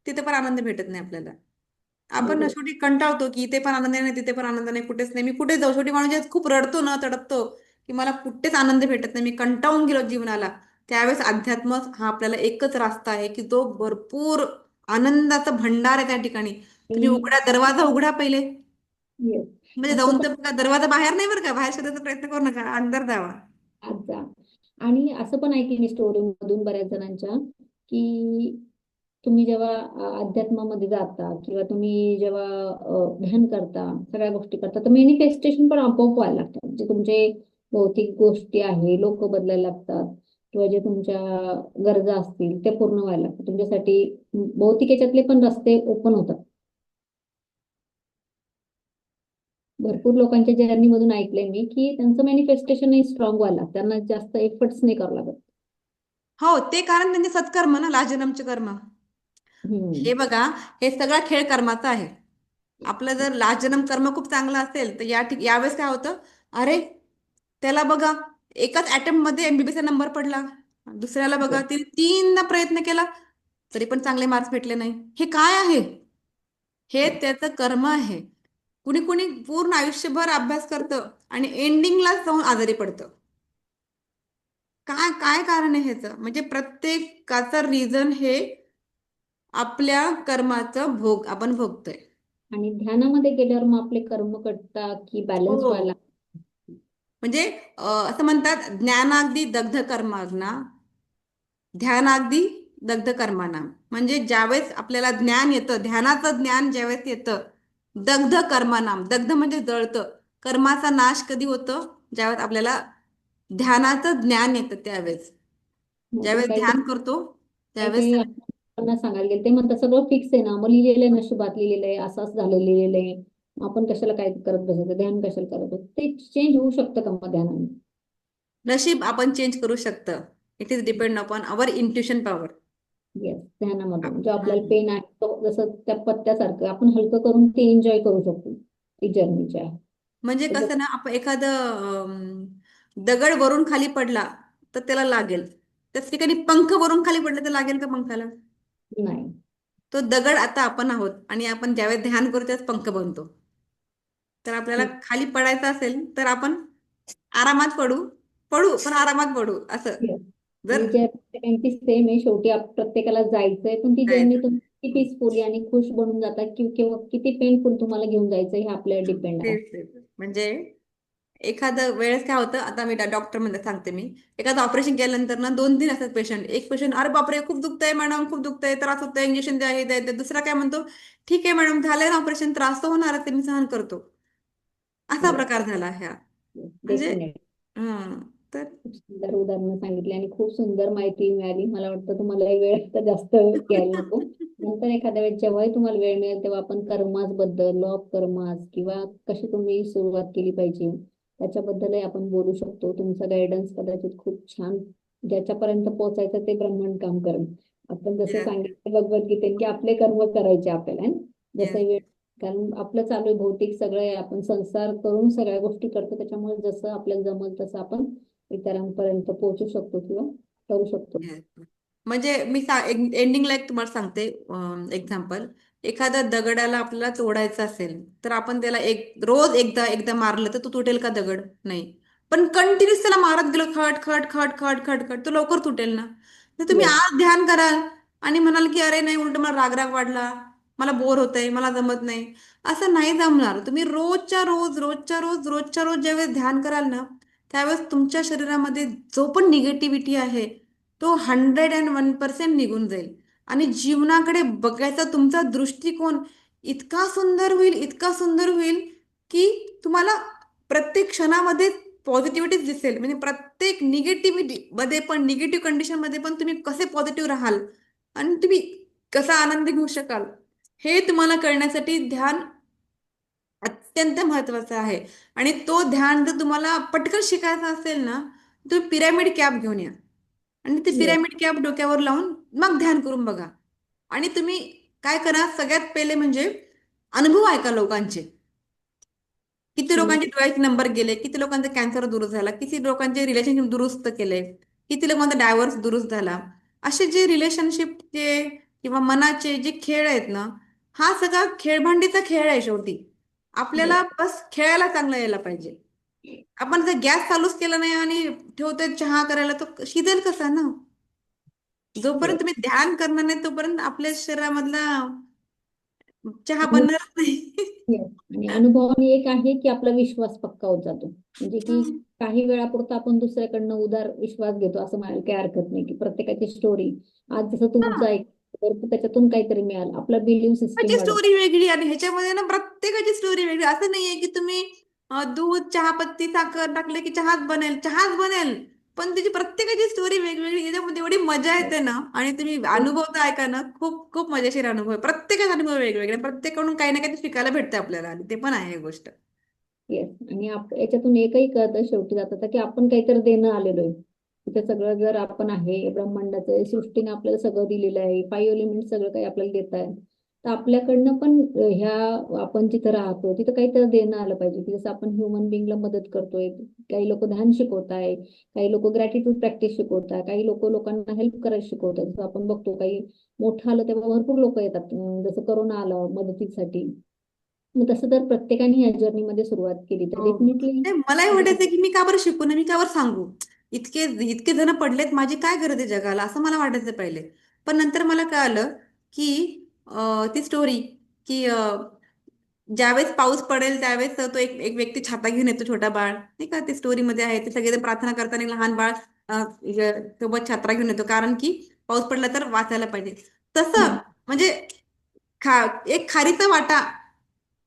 तिथे पण आनंद भेटत नाही आपल्याला. आपण ना बरोबर. शेवटी कंटाळतो की इथे पण आनंद नाही, तिथे पण आनंद नाही, कुठेच नाही, मी कुठे जाऊ? शेवटी माणूस जेव्हा खूप रडतो ना, तडपतो की मला कुठेच आनंद भेटत नाही, मी कंटाळून गेलो जीवनाला, त्यावेळेस अध्यात्म हा आपल्याला एकच रास्ता आहे की तो भरपूर आनंदाचा भंडार आहे त्या ठिकाणी. तुम्ही आणि उघडा, दरवाजा उघडा पहिले. येस. म्हणजे असं जाऊन पण तर बघा, दरवाजा बाहेर नाही बरं का, बाहेर शोधायचा प्रयत्न करू नका, अंदर जावा. आज जा. आणि असं पण ऐकले मी स्टोरी मधून बऱ्याच जणांच्या, की तुम्ही जेव्हा अध्यात्मामध्ये जाता किंवा तुम्ही जेव्हा ध्यान करता, सगळ्या गोष्टी करता, तर मॅनिफेस्टेशन पण आपोआप व्हायला लागतात. जे तुमचे भौतिक गोष्टी आहे, लोक बदलायला लागतात, किंवा जे तुमच्या गरजा असतील ते पूर्ण व्हायला लागतात तुमच्यासाठी. भौतिक याच्यातले पण रस्ते ओपन होतात. भरपूर लोकांच्या जर्नी मधून ऐकलंय मी की त्यांचं मॅनिफेस्टेशन स्ट्रॉंग व्हायला लागतं. त्यांना जास्त एफर्ट्स नाही करावं लागत. हो, ते कारण त्यांचे सत्कर्म ना, लाजनमचे कर्म. हे हम्म. बघा, हे सगळा खेळ कर्माचा आहे. आपलं जर लाजनम कर्म खूप चांगलं असेल तर यावेळेस काय होतं, अरे त्याला बघा, एकाच अटेम्प्ट मध्ये एमबीबीएस नंबर पडला, दुसऱ्याला बघा Yes. तिने 3दा प्रयत्न केला तरी पण चांगले मार्क्स भेटले नाही. हे काय आहे? हे Yes. त्याचं कर्म आहे. कुणी कुणी पूर्ण आयुष्यभर अभ्यास करतं आणि एंडिंगलाच जाऊन आजारी पडतं. काय काय कारण आहे ह्याचं? म्हणजे प्रत्येकाचं रिझन हे आपल्या कर्माचं भोग आपण भोगतोय. आणि ध्यानामध्ये गेल्यावर मग आपले कर्म कटतात की बॅलन्स हो, व्हायला? म्हणजे असं म्हणतात, ज्ञानाग्दी दग्ध कर्माग्ना, ध्यानाग्दी दग्ध कर्माना. म्हणजे ज्यावेळेस आपल्याला ज्ञान येतं, ध्यानाचं ज्ञान ज्यावेळेस येतं, दग्ध कर्मानाम, दग्ध म्हणजे जळतं. कर्माचा नाश कधी होतो? ज्यावेळेस आपल्याला ध्यानाचं ज्ञान येतं त्यावेळेस. नाहीतर ज्यावेळेस काही ध्यान करतो काही त्यावेळेस. काही लोकांना सांगायला गेले ते म्हणतात सगळं फिक्स आहे ना, मग लिहिलेलं आहे नशिबात, लिहिलेलं आहे, असं असं झालं, लिहिलेलं आहे, मग आपण कशाला काय करत बसायचं, ध्यान कशाला करत बसायचं? ते चेंज होऊ शकतं का मग ध्यानाने? नशीब आपण चेंज करू शकतं. It is depend upon our intuition power. Yes. ध्यानामधून जो आपल्याला पेन आहे तो जसं त्या पत्त्यासारखं आपण हलकं करून ते एन्जॉय करू शकतो, ती जर्नी जी आहे. म्हणजे त्याच्यात कसं ना, आपण एखादं दगड वरून खाली पडला तर त्याला लागेल, त्याच ठिकाणी पंख वरून खाली पडला तर लागेल का पंखाला? नाही. तो दगड आता आपण आहोत आणि आपण ज्यावेळेस ध्यान करू त्याच पंख बनतो. तर आपल्याला खाली पडायचं असेल तर आपण आरामात पडू, पडू पण आरामात पडू असं. Yes. जर ही जर्नी प्रत्येकाची सेम आहे, शेवटी प्रत्येकाला जायचंय, पण ती जर्नी जायचं, तुम्ही किती पीसफुली आणि खुश बनून जातात किंवा किंवा किती पेनफुल तुम्हाला घेऊन जायचं हे आपल्यावर डिपेंड आहे. तेच तेच. म्हणजे एखादं वेळेस काय होतं, आता मी डॉक्टर मध्ये सांगते मी, एखादं ऑपरेशन केल्यानंतर ना 2-3 असतात पेशंट. एक पेशंट, अरे बापरे खूप दुखतंय मॅडम, खूप दुखतंय, त्रास होतोय, इंजेक्शन द्या, हे द्या, ते. दुसरा काय म्हणतो, ठीक आहे मॅडम, झालंय ना ऑपरेशन, त्रास तर होणार, ते मी सहन करतो. असा येस, प्रकार झाला ह्या. म्हणजे डेफिनेट. हा. तर खूप सुंदर उदाहरणं सांगितली आणि खूप सुंदर माहिती मिळाली. मला वाटतं तुम्हाला वेळ आता जास्त घ्यायला नको. नंतर एखाद्या वेळेस जेव्हाही तुम्हाला वेळ मिळेल तेव्हा आपण कर्मास बद्दल, लॉ ऑफ कर्मास किंवा कशी तुम्ही सुरुवात केली पाहिजे त्याच्याबद्दलही आपण बोलू शकतो. तुमचा गायडन्स कदाचित खूप छान, ज्याच्यापर्यंत पोहोचायचं ते ब्रह्मांड काम करेल. आपण जसं येस, सांगितलं भगवद्गीतेने की आपले कर्म करायचे आपल्याला, है ना? येस, जसं वेळ, कारण आपलं चालू आहे भौतिक सगळं आहे, आपण संसार करून सगळ्या गोष्टी करतो, त्याच्यामुळे जसं आपल्याला जमल तसं आपण इतरांपर्यंत पोहोचू शकतो किंवा करू शकतो. येस. म्हणजे मी एंडिंगला एक तुम्हाला सांगते एक्झाम्पल. एखाद्या दगडाला आपल्याला तोडायचं असेल, तर आपण त्याला रोज एकदा एकदा मारलं तर तो तुटेल का दगड? नाही. पण कंटिन्युअस त्याला मारत गेलो, खट खट खट खट खट खट, तो लवकर तुटेल ना. तर तुम्ही येस. आज ध्यान कराल आणि म्हणाल की अरे नाही, उलट मला राग राग वाढला, मला बोर होतंय, मला जमत नाही. असं नाही जमणार. तुम्ही रोजच्या रोज, रोजच्या रोज, रोजच्या रोज ज्यावेळेस ध्यान कराल ना, त्यावेळेस तुमच्या शरीरामध्ये जो पण निगेटिव्हिटी आहे तो 101% निघून जाईल. आणि जीवनाकडे बघायचा तुमचा दृष्टिकोन इतका सुंदर होईल, इतका सुंदर होईल, की तुम्हाला प्रत्येक क्षणामध्ये पॉझिटिव्हिटीच दिसेल. म्हणजे प्रत्येक निगेटिव्हिटी मध्ये पण, निगेटिव्ह कंडिशन मध्ये पण तुम्ही कसे पॉझिटिव्ह राहाल आणि तुम्ही कसा आनंद घेऊ शकाल, हे तुम्हाला कळण्यासाठी ध्यान अत्यंत महत्वाचं आहे. आणि तो ध्यान जर तुम्हाला पटकन शिकायचा असेल ना, तुम्ही पिरॅमिड कॅप घेऊन या आणि ते येस. पिरॅमिड कॅप डोक्यावर लावून मग ध्यान करून बघा. आणि तुम्ही काय करा, सगळ्यात पहिले म्हणजे अनुभव ऐका लोकांचे. किती लोकांचे डोळ्याचे नंबर गेले, किती लोकांचा कॅन्सर दुरुस्त झाला, किती लोकांचे रिलेशनशिप दुरुस्त केले, किती लोकांचा डायव्हर्स दुरुस्त झाला. असे जे रिलेशनशिपचे किंवा मनाचे जे खेळ आहेत ना, हा सगळा खेळभांडीचा खेळ आहे शेवटी. आपल्याला येस. बस खेळायला चांगला यायला पाहिजे. आपण जर गॅस चालूच केला नाही आणि ठेवतोय चहा करायला, तो शिजेल कसा ना? जोपर्यंत येस. तुम्ही ध्यान करणार नाही तोपर्यंत आपल्या शरीरामधला चहा बनणारच नाही. येस. आणि अनुभवाने एक आहे की आपला विश्वास पक्का होत जातो. म्हणजे की हम्म. काही वेळापुरता आपण दुसऱ्याकडनं उदार विश्वास घेतो असं म्हणायला काही हरकत नाही, की प्रत्येकाची स्टोरी आज जसं तुमचं हा. ऐक तर त्याच्यातून काहीतरी मिळालं, आपला बिलीफ सिस्टीम प्रत्येकाची वाढत. स्टोरी वेगळी आणि ह्याच्यामध्ये ना प्रत्येकाची स्टोरी वेगळी. असं नाहीये की तुम्ही दूध, चहापत्ती, साखर टाकले की चहाच बनेल. चहाच बनेल, पण त्याची प्रत्येकाची स्टोरी वेगवेगळी. याच्यामध्ये एवढी मजा येते ना. आणि तुम्ही अनुभवता ऐका ना, खूप खूप मजेशीर अनुभव आहे. प्रत्येकाचा अनुभव वेगवेगळे, प्रत्येकाकडून काही ना काही शिकायला भेटतं आपल्याला, आणि ते पण आहे गोष्ट. येस. आणि याच्यातून एकही कळतं शेवटी जातं की आपण काहीतरी देणं आलेलो आहे. तिथे सगळं जर आपण आहे ब्रह्मांडाचं, सृष्टीने आपल्याला सगळं दिलेलं आहे, 5 एलिमेंट सगळं काही आपल्याला देत आहे. तर आपल्याकडनं पण ह्या आपण जिथं राहतो तिथं काहीतरी देणं आलं पाहिजे, की जसं आपण ह्युमन बिंगला मदत करतोय. काही लोक ध्यान शिकवत आहे, काही लोक ग्रॅटिट्यूड प्रॅक्टिस शिकवत आहे, काही लोक लोकांना हेल्प करायला शिकवत आहेत. जसं आपण बघतो काही मोठं आलं तेव्हा भरपूर लोक येतात. जसं करोना आलं मदतीसाठी. मग तसं तर प्रत्येकाने या जर्नीमध्ये सुरुवात केली तर हो, हो. डेफिनेटली. नाही, मलाही वाटायचं की मी का बरं शिकू नये, मी का बरं सांगू. इतके इतके जण पडलेत, माझी काय गरज आहे जगाला, असं मला वाटायचं पहिले. पण नंतर मला कळालं की ती स्टोरी, की ज्यावेळेस पाऊस पडेल त्यावेळेस तो एक एक व्यक्ती छाता घेऊन येतो, छोटा बाळ, नाही का, ते स्टोरीमध्ये आहे. ते सगळेजण प्रार्थना करताना लहान बाळ सोबत छत्रा घेऊन येतो, कारण की पाऊस पडला तर वाचायला पाहिजे. तसं म्हणजे खा एक खारीचा वाटा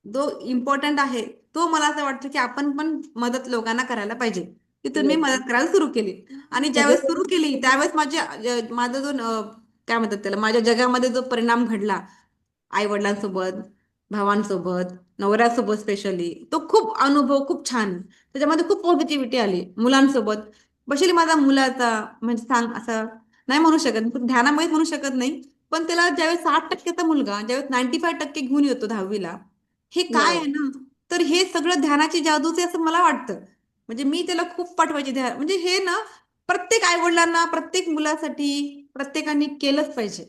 जो इम्पॉर्टंट आहे, तो मला असं वाटतं की आपण पण मदत लोकांना करायला पाहिजे. तिथून मी येस. मदत करायला सुरू केली. आणि ज्यावेळेस सुरू केली सगळे. त्यावेळेस माझा जो काय म्हणतात त्याला, माझ्या जगामध्ये जो परिणाम घडला, आई वडिलांसोबत, भावांसोबत, नवऱ्यासोबत स्पेशली, तो खूप अनुभव खूप छान. त्याच्यामध्ये खूप पॉझिटिव्हिटी आली. मुलांसोबत स्पेशली माझा मुलाचा, म्हणजे सांग असं नाही म्हणू शकत, ध्यानामुळेच म्हणू शकत नाही. पण त्याला ज्यावेळेस 60%चा मुलगा ज्यावेळेस 95% घेऊन येतो 10वीला, हे काय वाव. आहे ना. तर हे सगळं ध्यानाची जादूच आहे असं मला वाटतं. म्हणजे मी त्याला खूप पाठवायचे ध्यान, म्हणजे हे ना प्रत्येक आईवडिलांना, प्रत्येक मुलासाठी प्रत्येकाने केलंच पाहिजे.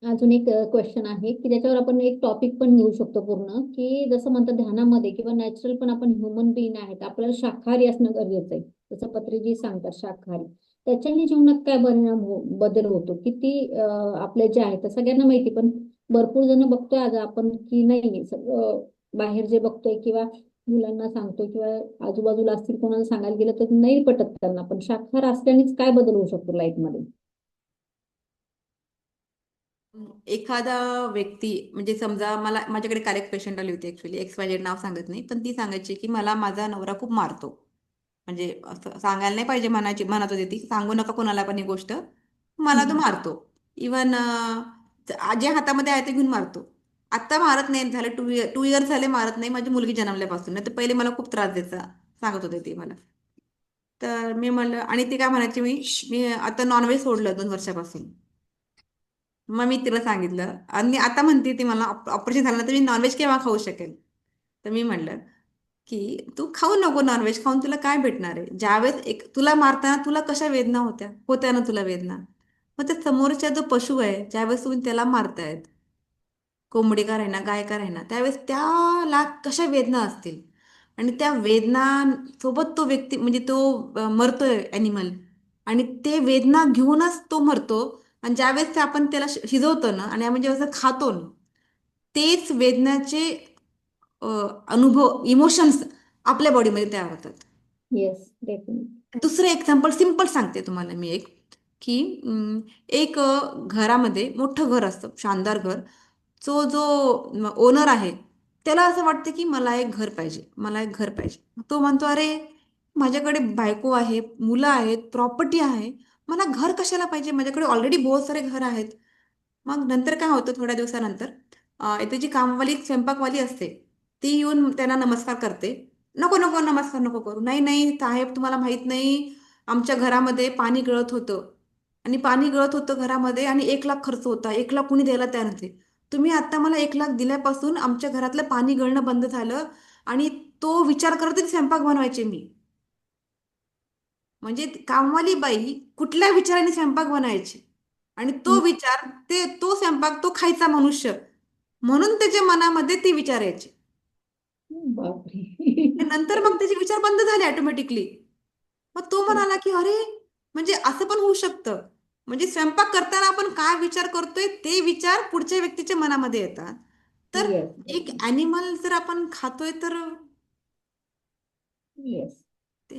अजून एक क्वेश्चन आहे की ज्याच्यावर आपण एक टॉपिक पण घेऊ शकतो पूर्ण, की जसं म्हणतात ध्यानामध्ये किंवा नॅचरल पण आपण ह्युमन बिईंग आहेत, आपल्याला शाकाहारी असणं गरजेचं आहे. जसं पत्रीजी सांगतात शाकाहारी, त्याच्याने जीवनात काय परिणाम बदल होतो किती आपले जे आहे तर सगळ्यांना माहिती, पण भरपूर जण बघतोय आज आपण की नाही सगळं बाहेर जे बघतोय किंवा मुलांना सांगतो किंवा आजूबाजूला असतील कोणाला सांगायला गेलं तर नाही पटत त्यांना, पण शाकाहार असल्यानेच काय बदल होऊ शकतो लाईफ मध्ये? एखादा व्यक्ती म्हणजे समजा मला माझ्याकडे काल एक पेशंट आली होती ऍक्च्युली XYZ नाव सांगत नाही पण ती सांगायची की मला माझा नवरा खूप मारतो. म्हणजे असं सांगायला नाही पाहिजे म्हणायची म्हणत होती ती सांगू नका कोणाला पण ही गोष्ट मला तो हम्म. मारतो. इवन जे हातामध्ये आहे ते घेऊन मारतो. आत्ता मारत नाही झालं 2 इयर्स झाले मारत नाही माझी मुलगी जन्मल्यापासून नाही तर पहिले मला खूप त्रास द्यायचा सांगत होते ती मला. तर मी म्हणलं आणि ती काय म्हणायची मी मी आता नॉनव्हेज सोडलं 2 वर्षापासून. मग मी तिला सांगितलं आणि आता म्हणते ती मला ऑपरेशन झालं ना तर मी नॉनव्हेज केव्हा खाऊ शकेल. तर मी म्हणलं की तू खाऊ नको नॉनव्हेज खाऊन तुला काय भेटणार आहे ज्यावेळेस एक तुला मारताना तुला कशा वेदना होत्या होत्या ना तुला वेदना. मग त्या समोरच्या जो पशु आहे ज्यावेळेस तुम्ही त्याला मारतायत कोंबडी का राहीना गाय का राहीना त्यावेळेस त्याला कशा वेदना असतील आणि त्या वेदना सोबत तो व्यक्ती म्हणजे तो मरतोय ॲनिमल आणि ते वेदना घेऊनच तो मरतो. आणि ज्यावेळेस ते आपण त्याला शिजवतो ना आणि आपण जेव्हा खातो ना तेच वेदनाचे अ, अनुभव इमोशन्स आपल्या बॉडीमध्ये तयार होतात. Yes, definitely. दुसरं एक्झाम्पल सिम्पल सांगते तुम्हाला मी एक की एक घरामध्ये मोठं घर असतं शानदार घर. जो ओनर आहे त्याला असं वाटतं की मला एक घर पाहिजे मला एक घर पाहिजे. तो म्हणतो अरे माझ्याकडे बायको आहे मुलं आहेत प्रॉपर्टी आहे मला घर कशाला पाहिजे माझ्याकडे ऑलरेडी बहुत सारे घर आहेत. मग नंतर काय होतं थोड्या दिवसानंतर इथे जी कामवाली स्वयंपाकवाली असते ती येऊन त्यांना नमस्कार करते. नको नको नमस्कार नको करू नाही नाही साहेब तुम्हाला माहित नाही आमच्या घरामध्ये पाणी गळत होतं आणि पाणी गळत होतं घरामध्ये आणि 1 लाख खर्च होता 1 लाख कुणी द्यायला तयार नव्हते. तुम्ही आता मला 1 लाख दिल्यापासून आमच्या घरातलं पाणी गळणं बंद झालं आणि तो विचार करत होती स्वयंपाक बनवायचे मी. म्हणजे कामवाली बाई कुठल्या विचाराने स्वयंपाक बनवायची आणि तो विचार तो स्वयंपाक तो खायचा मनुष्य म्हणून त्याच्या मनामध्ये ती विचार यायचे. बापरे. आणि नंतर मग त्याचे विचार बंद झाले ऑटोमॅटिकली. मग तो म्हणाला की अरे म्हणजे असं पण होऊ शकतं. म्हणजे स्वयंपाक करताना आपण काय विचार करतोय ते विचार पुढच्या व्यक्तीच्या मनामध्ये येतात. तर येस, एक ॲनिमल जर आपण खातोय तर येस. ते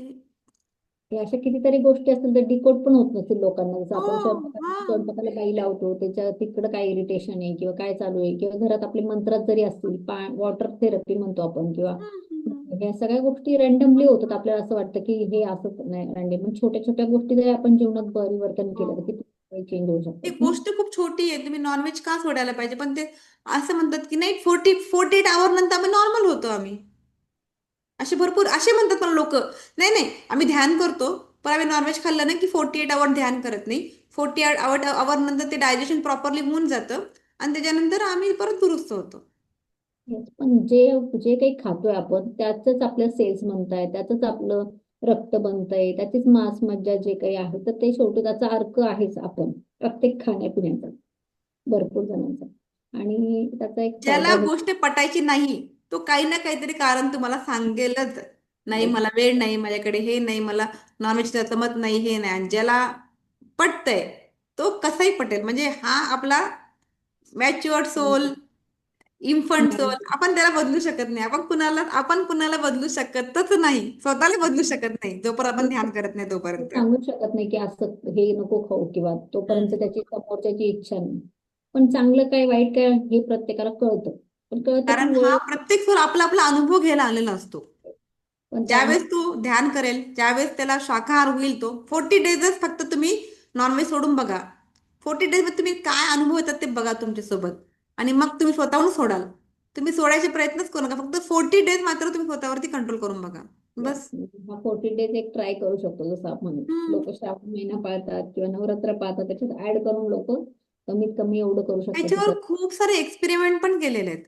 हे अशा कितीतरी गोष्टी असतील तर डिकोड पण होत नसतील लोकांना. जसं हो आपण हा स्वयंपाकाला बाई लावतो त्याच्या तिकडं काय इरिटेशन आहे किंवा काय चालू आहे, किंवा घरात आपले मंत्रात जरी असतील वॉटर थेरपी म्हणतो आपण, किंवा हम्म, हम्म, ह्या सगळ्या गोष्टी रँडमली होतात. आपल्याला असं वाटतं की हे असं नाही रँडम, पण छोट्या छोट्या गोष्टी जरी आपण जीवनात परिवर्तन केलं तर हम्म. किती चेंज होऊ ती शकतात ना. गोष्ट खूप छोटी आहे तुम्ही नॉनव्हेज का सोडायला पाहिजे पण ते असं म्हणतात की नाही 48 आवर नंतर आम्ही नॉर्मल होतो आम्ही. असे भरपूर असे म्हणतात पण लोक नाही नाही आम्ही ध्यान करतो पण आम्ही नॉनव्हेज खाल्लं नाही की 48 आवर ध्यान करत नाही 48 आवर नंतर ते डायजेशन प्रॉपरली होऊन जातं आणि त्याच्यानंतर आम्ही परत दुरुस्त होतो. Yes, पण जे जे काही खातोय आपण त्याच आपल्या सेल्स बनताय, त्याच आपलं रक्त बनतंय, त्याचीच मांस मज्जा जे काही आहे, तर ते शेवटी त्याचा अर्क आहेच आपण, प्रत्येक खाण्यापिण्याचा, भरपूर जणांचा. आणि त्याचा एक फायदा ज्याला गोष्ट पटायची नाही तो काही ना काहीतरी कारण तुम्हाला सांगेलच. नाही होतो. मला वेळ नाही माझ्याकडे हे नाही मला नॉनव्हेज जमत नाही हे नाही आणि ज्याला पटतंय तो कसाही पटेल म्हणजे हा आपला मॅच्युअर्ड सोल इन्फंट सोल आपण त्याला बदलू शकत नाही. आपण कुणाला बदलू शकतच नाही स्वतःला बदलू शकत नाही जोपर्यंत आपण ध्यान करत नाही ते तोपर्यंत. सांगू शकत नाही की असं हे नको खाऊ किंवा तोपर्यंत हम्म. त्याची समोरच्याची इच्छा नाही. पण चांगलं काय वाईट काय हे प्रत्येकाला कळतं, पण कळतं कारण पण हा वेळ. प्रत्येक सोल आपला आपला अनुभव घ्यायला आलेला असतो. पण ज्यावेळेस त्यामुळे तू ध्यान करेल ज्यावेळेस त्याला शाकाहार होईल तो 40 डेजच फक्त तुम्ही नॉनव्हेज सोडून बघा. 40 डेज मध्ये तुम्ही काय अनुभव येतात ते बघा तुमच्यासोबत आणि मग तुम्ही स्वतःहून सोडाल. तुम्ही सोडायचे प्रयत्नच करू नका फक्त 40 डेज मात्र तुम्ही स्वतःवरती कंट्रोल करून बघा. येस, बस. हा 40 डेज एक ट्राय करू शकतो. जसं आपण हम्म. लोक श्रावण महिना पाळतात किंवा नवरात्र पाळतात त्याच्यात ऍड करून लोक कमीत कमी एवढं करू शकतात की त्याच्यावर खूप सारे एक्सपेरिमेंट पण केलेले आहेत.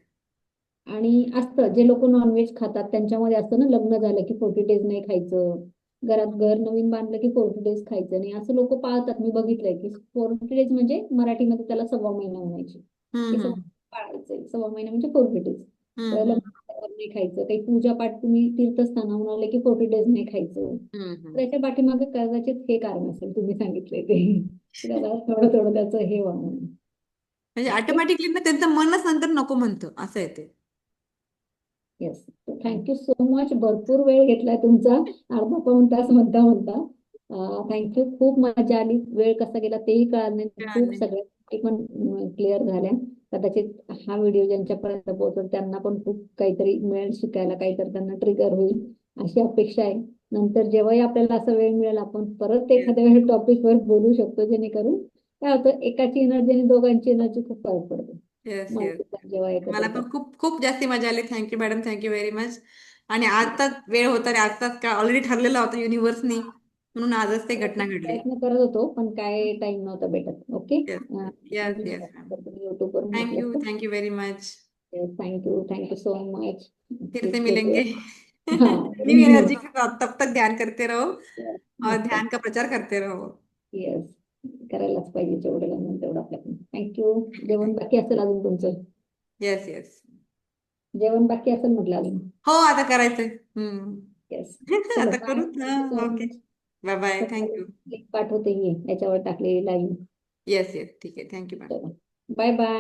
आणि असतं जे लोक नॉनव्हेज खातात त्यांच्यामध्ये असतं ना, लग्न झालं की 40 डेज नाही खायचं, घरात घर नवीन बांधलं की 40 डेज खायचं नाही, असं लोक पाळतात. मी बघितलंय की 40 डेज म्हणजे मराठीमध्ये त्याला सव्वा महिना म्हणायचे, हम्म की सव्वा हम्म पाळायचंय सव्वा महिना म्हणजे 40 डेज. हम्म लग्न हम्म झाल्यावर नाही खायचं, काही पूजा पाठ तुम्ही तीर्थस्थानाहून आले की 40 डेज नाही खायचं. हम्म. त्याच्या पाठीमागे कदाचित हे कारण असेल तुम्ही सांगितलंय ते, की त्याला थोडं थोडं त्याचं हे व्हावं म्हणून. म्हणजे एक ऑटोमॅटिकली ना त्यांचं मनच नंतर नको म्हणतं असं आहे ते. येस. Thank you so much. भरपूर वेळ घेतलाय तुमचा, अर्धा पाऊण तास म्हणता म्हणता. थँक्यू. खूप मजा आली. वेळ कसा गेला तेही कळलं नाही. खूप चालेल. सगळ्या गोष्टी पण क्लिअर झाल्या. कदाचित हा व्हिडिओ ज्यांच्यापर्यंत पोहोचेल त्यांना पण खूप काहीतरी मिळेल शिकायला, काहीतरी त्यांना ट्रिगर होईल अशी अपेक्षा आहे. नंतर जेव्हाही आपल्याला असा वेळ मिळेल आपण परत येस एखाद्या वेळी टॉपिकवर बोलू शकतो, जेणेकरून काय होतं, एकाची एनर्जी आणि दोघांची एनर्जी खूप फरक पडतो. Yes yes. माहिती पण जेव्हा एकत्र मला पण करतो. खूप खूप जास्ती मजा आली. Thank you madam, thank you very much. आणि आजचाच वेळ होता रे, आजचाच का ऑलरेडी ठरलेला होता युनिव्हर्सनी, म्हणून आजच ते घटना घडली. प्रयत्न करत होतो पण काय टाइम नव्हता भेटत. Okay. Yes yes thank you yes so ma'am. Much. तुम्ही युट्यूबवर म्हटलं थँक्यू तर. Thank you very much. Thank you. Thank you so much. फिर से टेक मिलेंगे. केअर. हा. न्यू एनर्जी के साथ, तब तक ध्यान करते रहो और मस्त. ध्यान का प्रचार करते रहो. येस. करायलाच पाहिजे जेवढं जमेल तेवढं आपल्याकडून. थँक्यू. थँक्यू जेवण थँक्यू. बाकी असेल अजून तुमचं? Yes yes. जेवण बाकी असेल म्हटलं अजून? हो, आता करायचंय. हम्म. येस. चलो आता बाय. करू. Thank you so okay. Much. Bye bye. तुम्हाला थँक्यू. लिंक पाठवते, याच्यावर टाकलेली लाईव्ह. Yes yes. ठीक आहे. Thank you ma'am. चलो. Bye bye.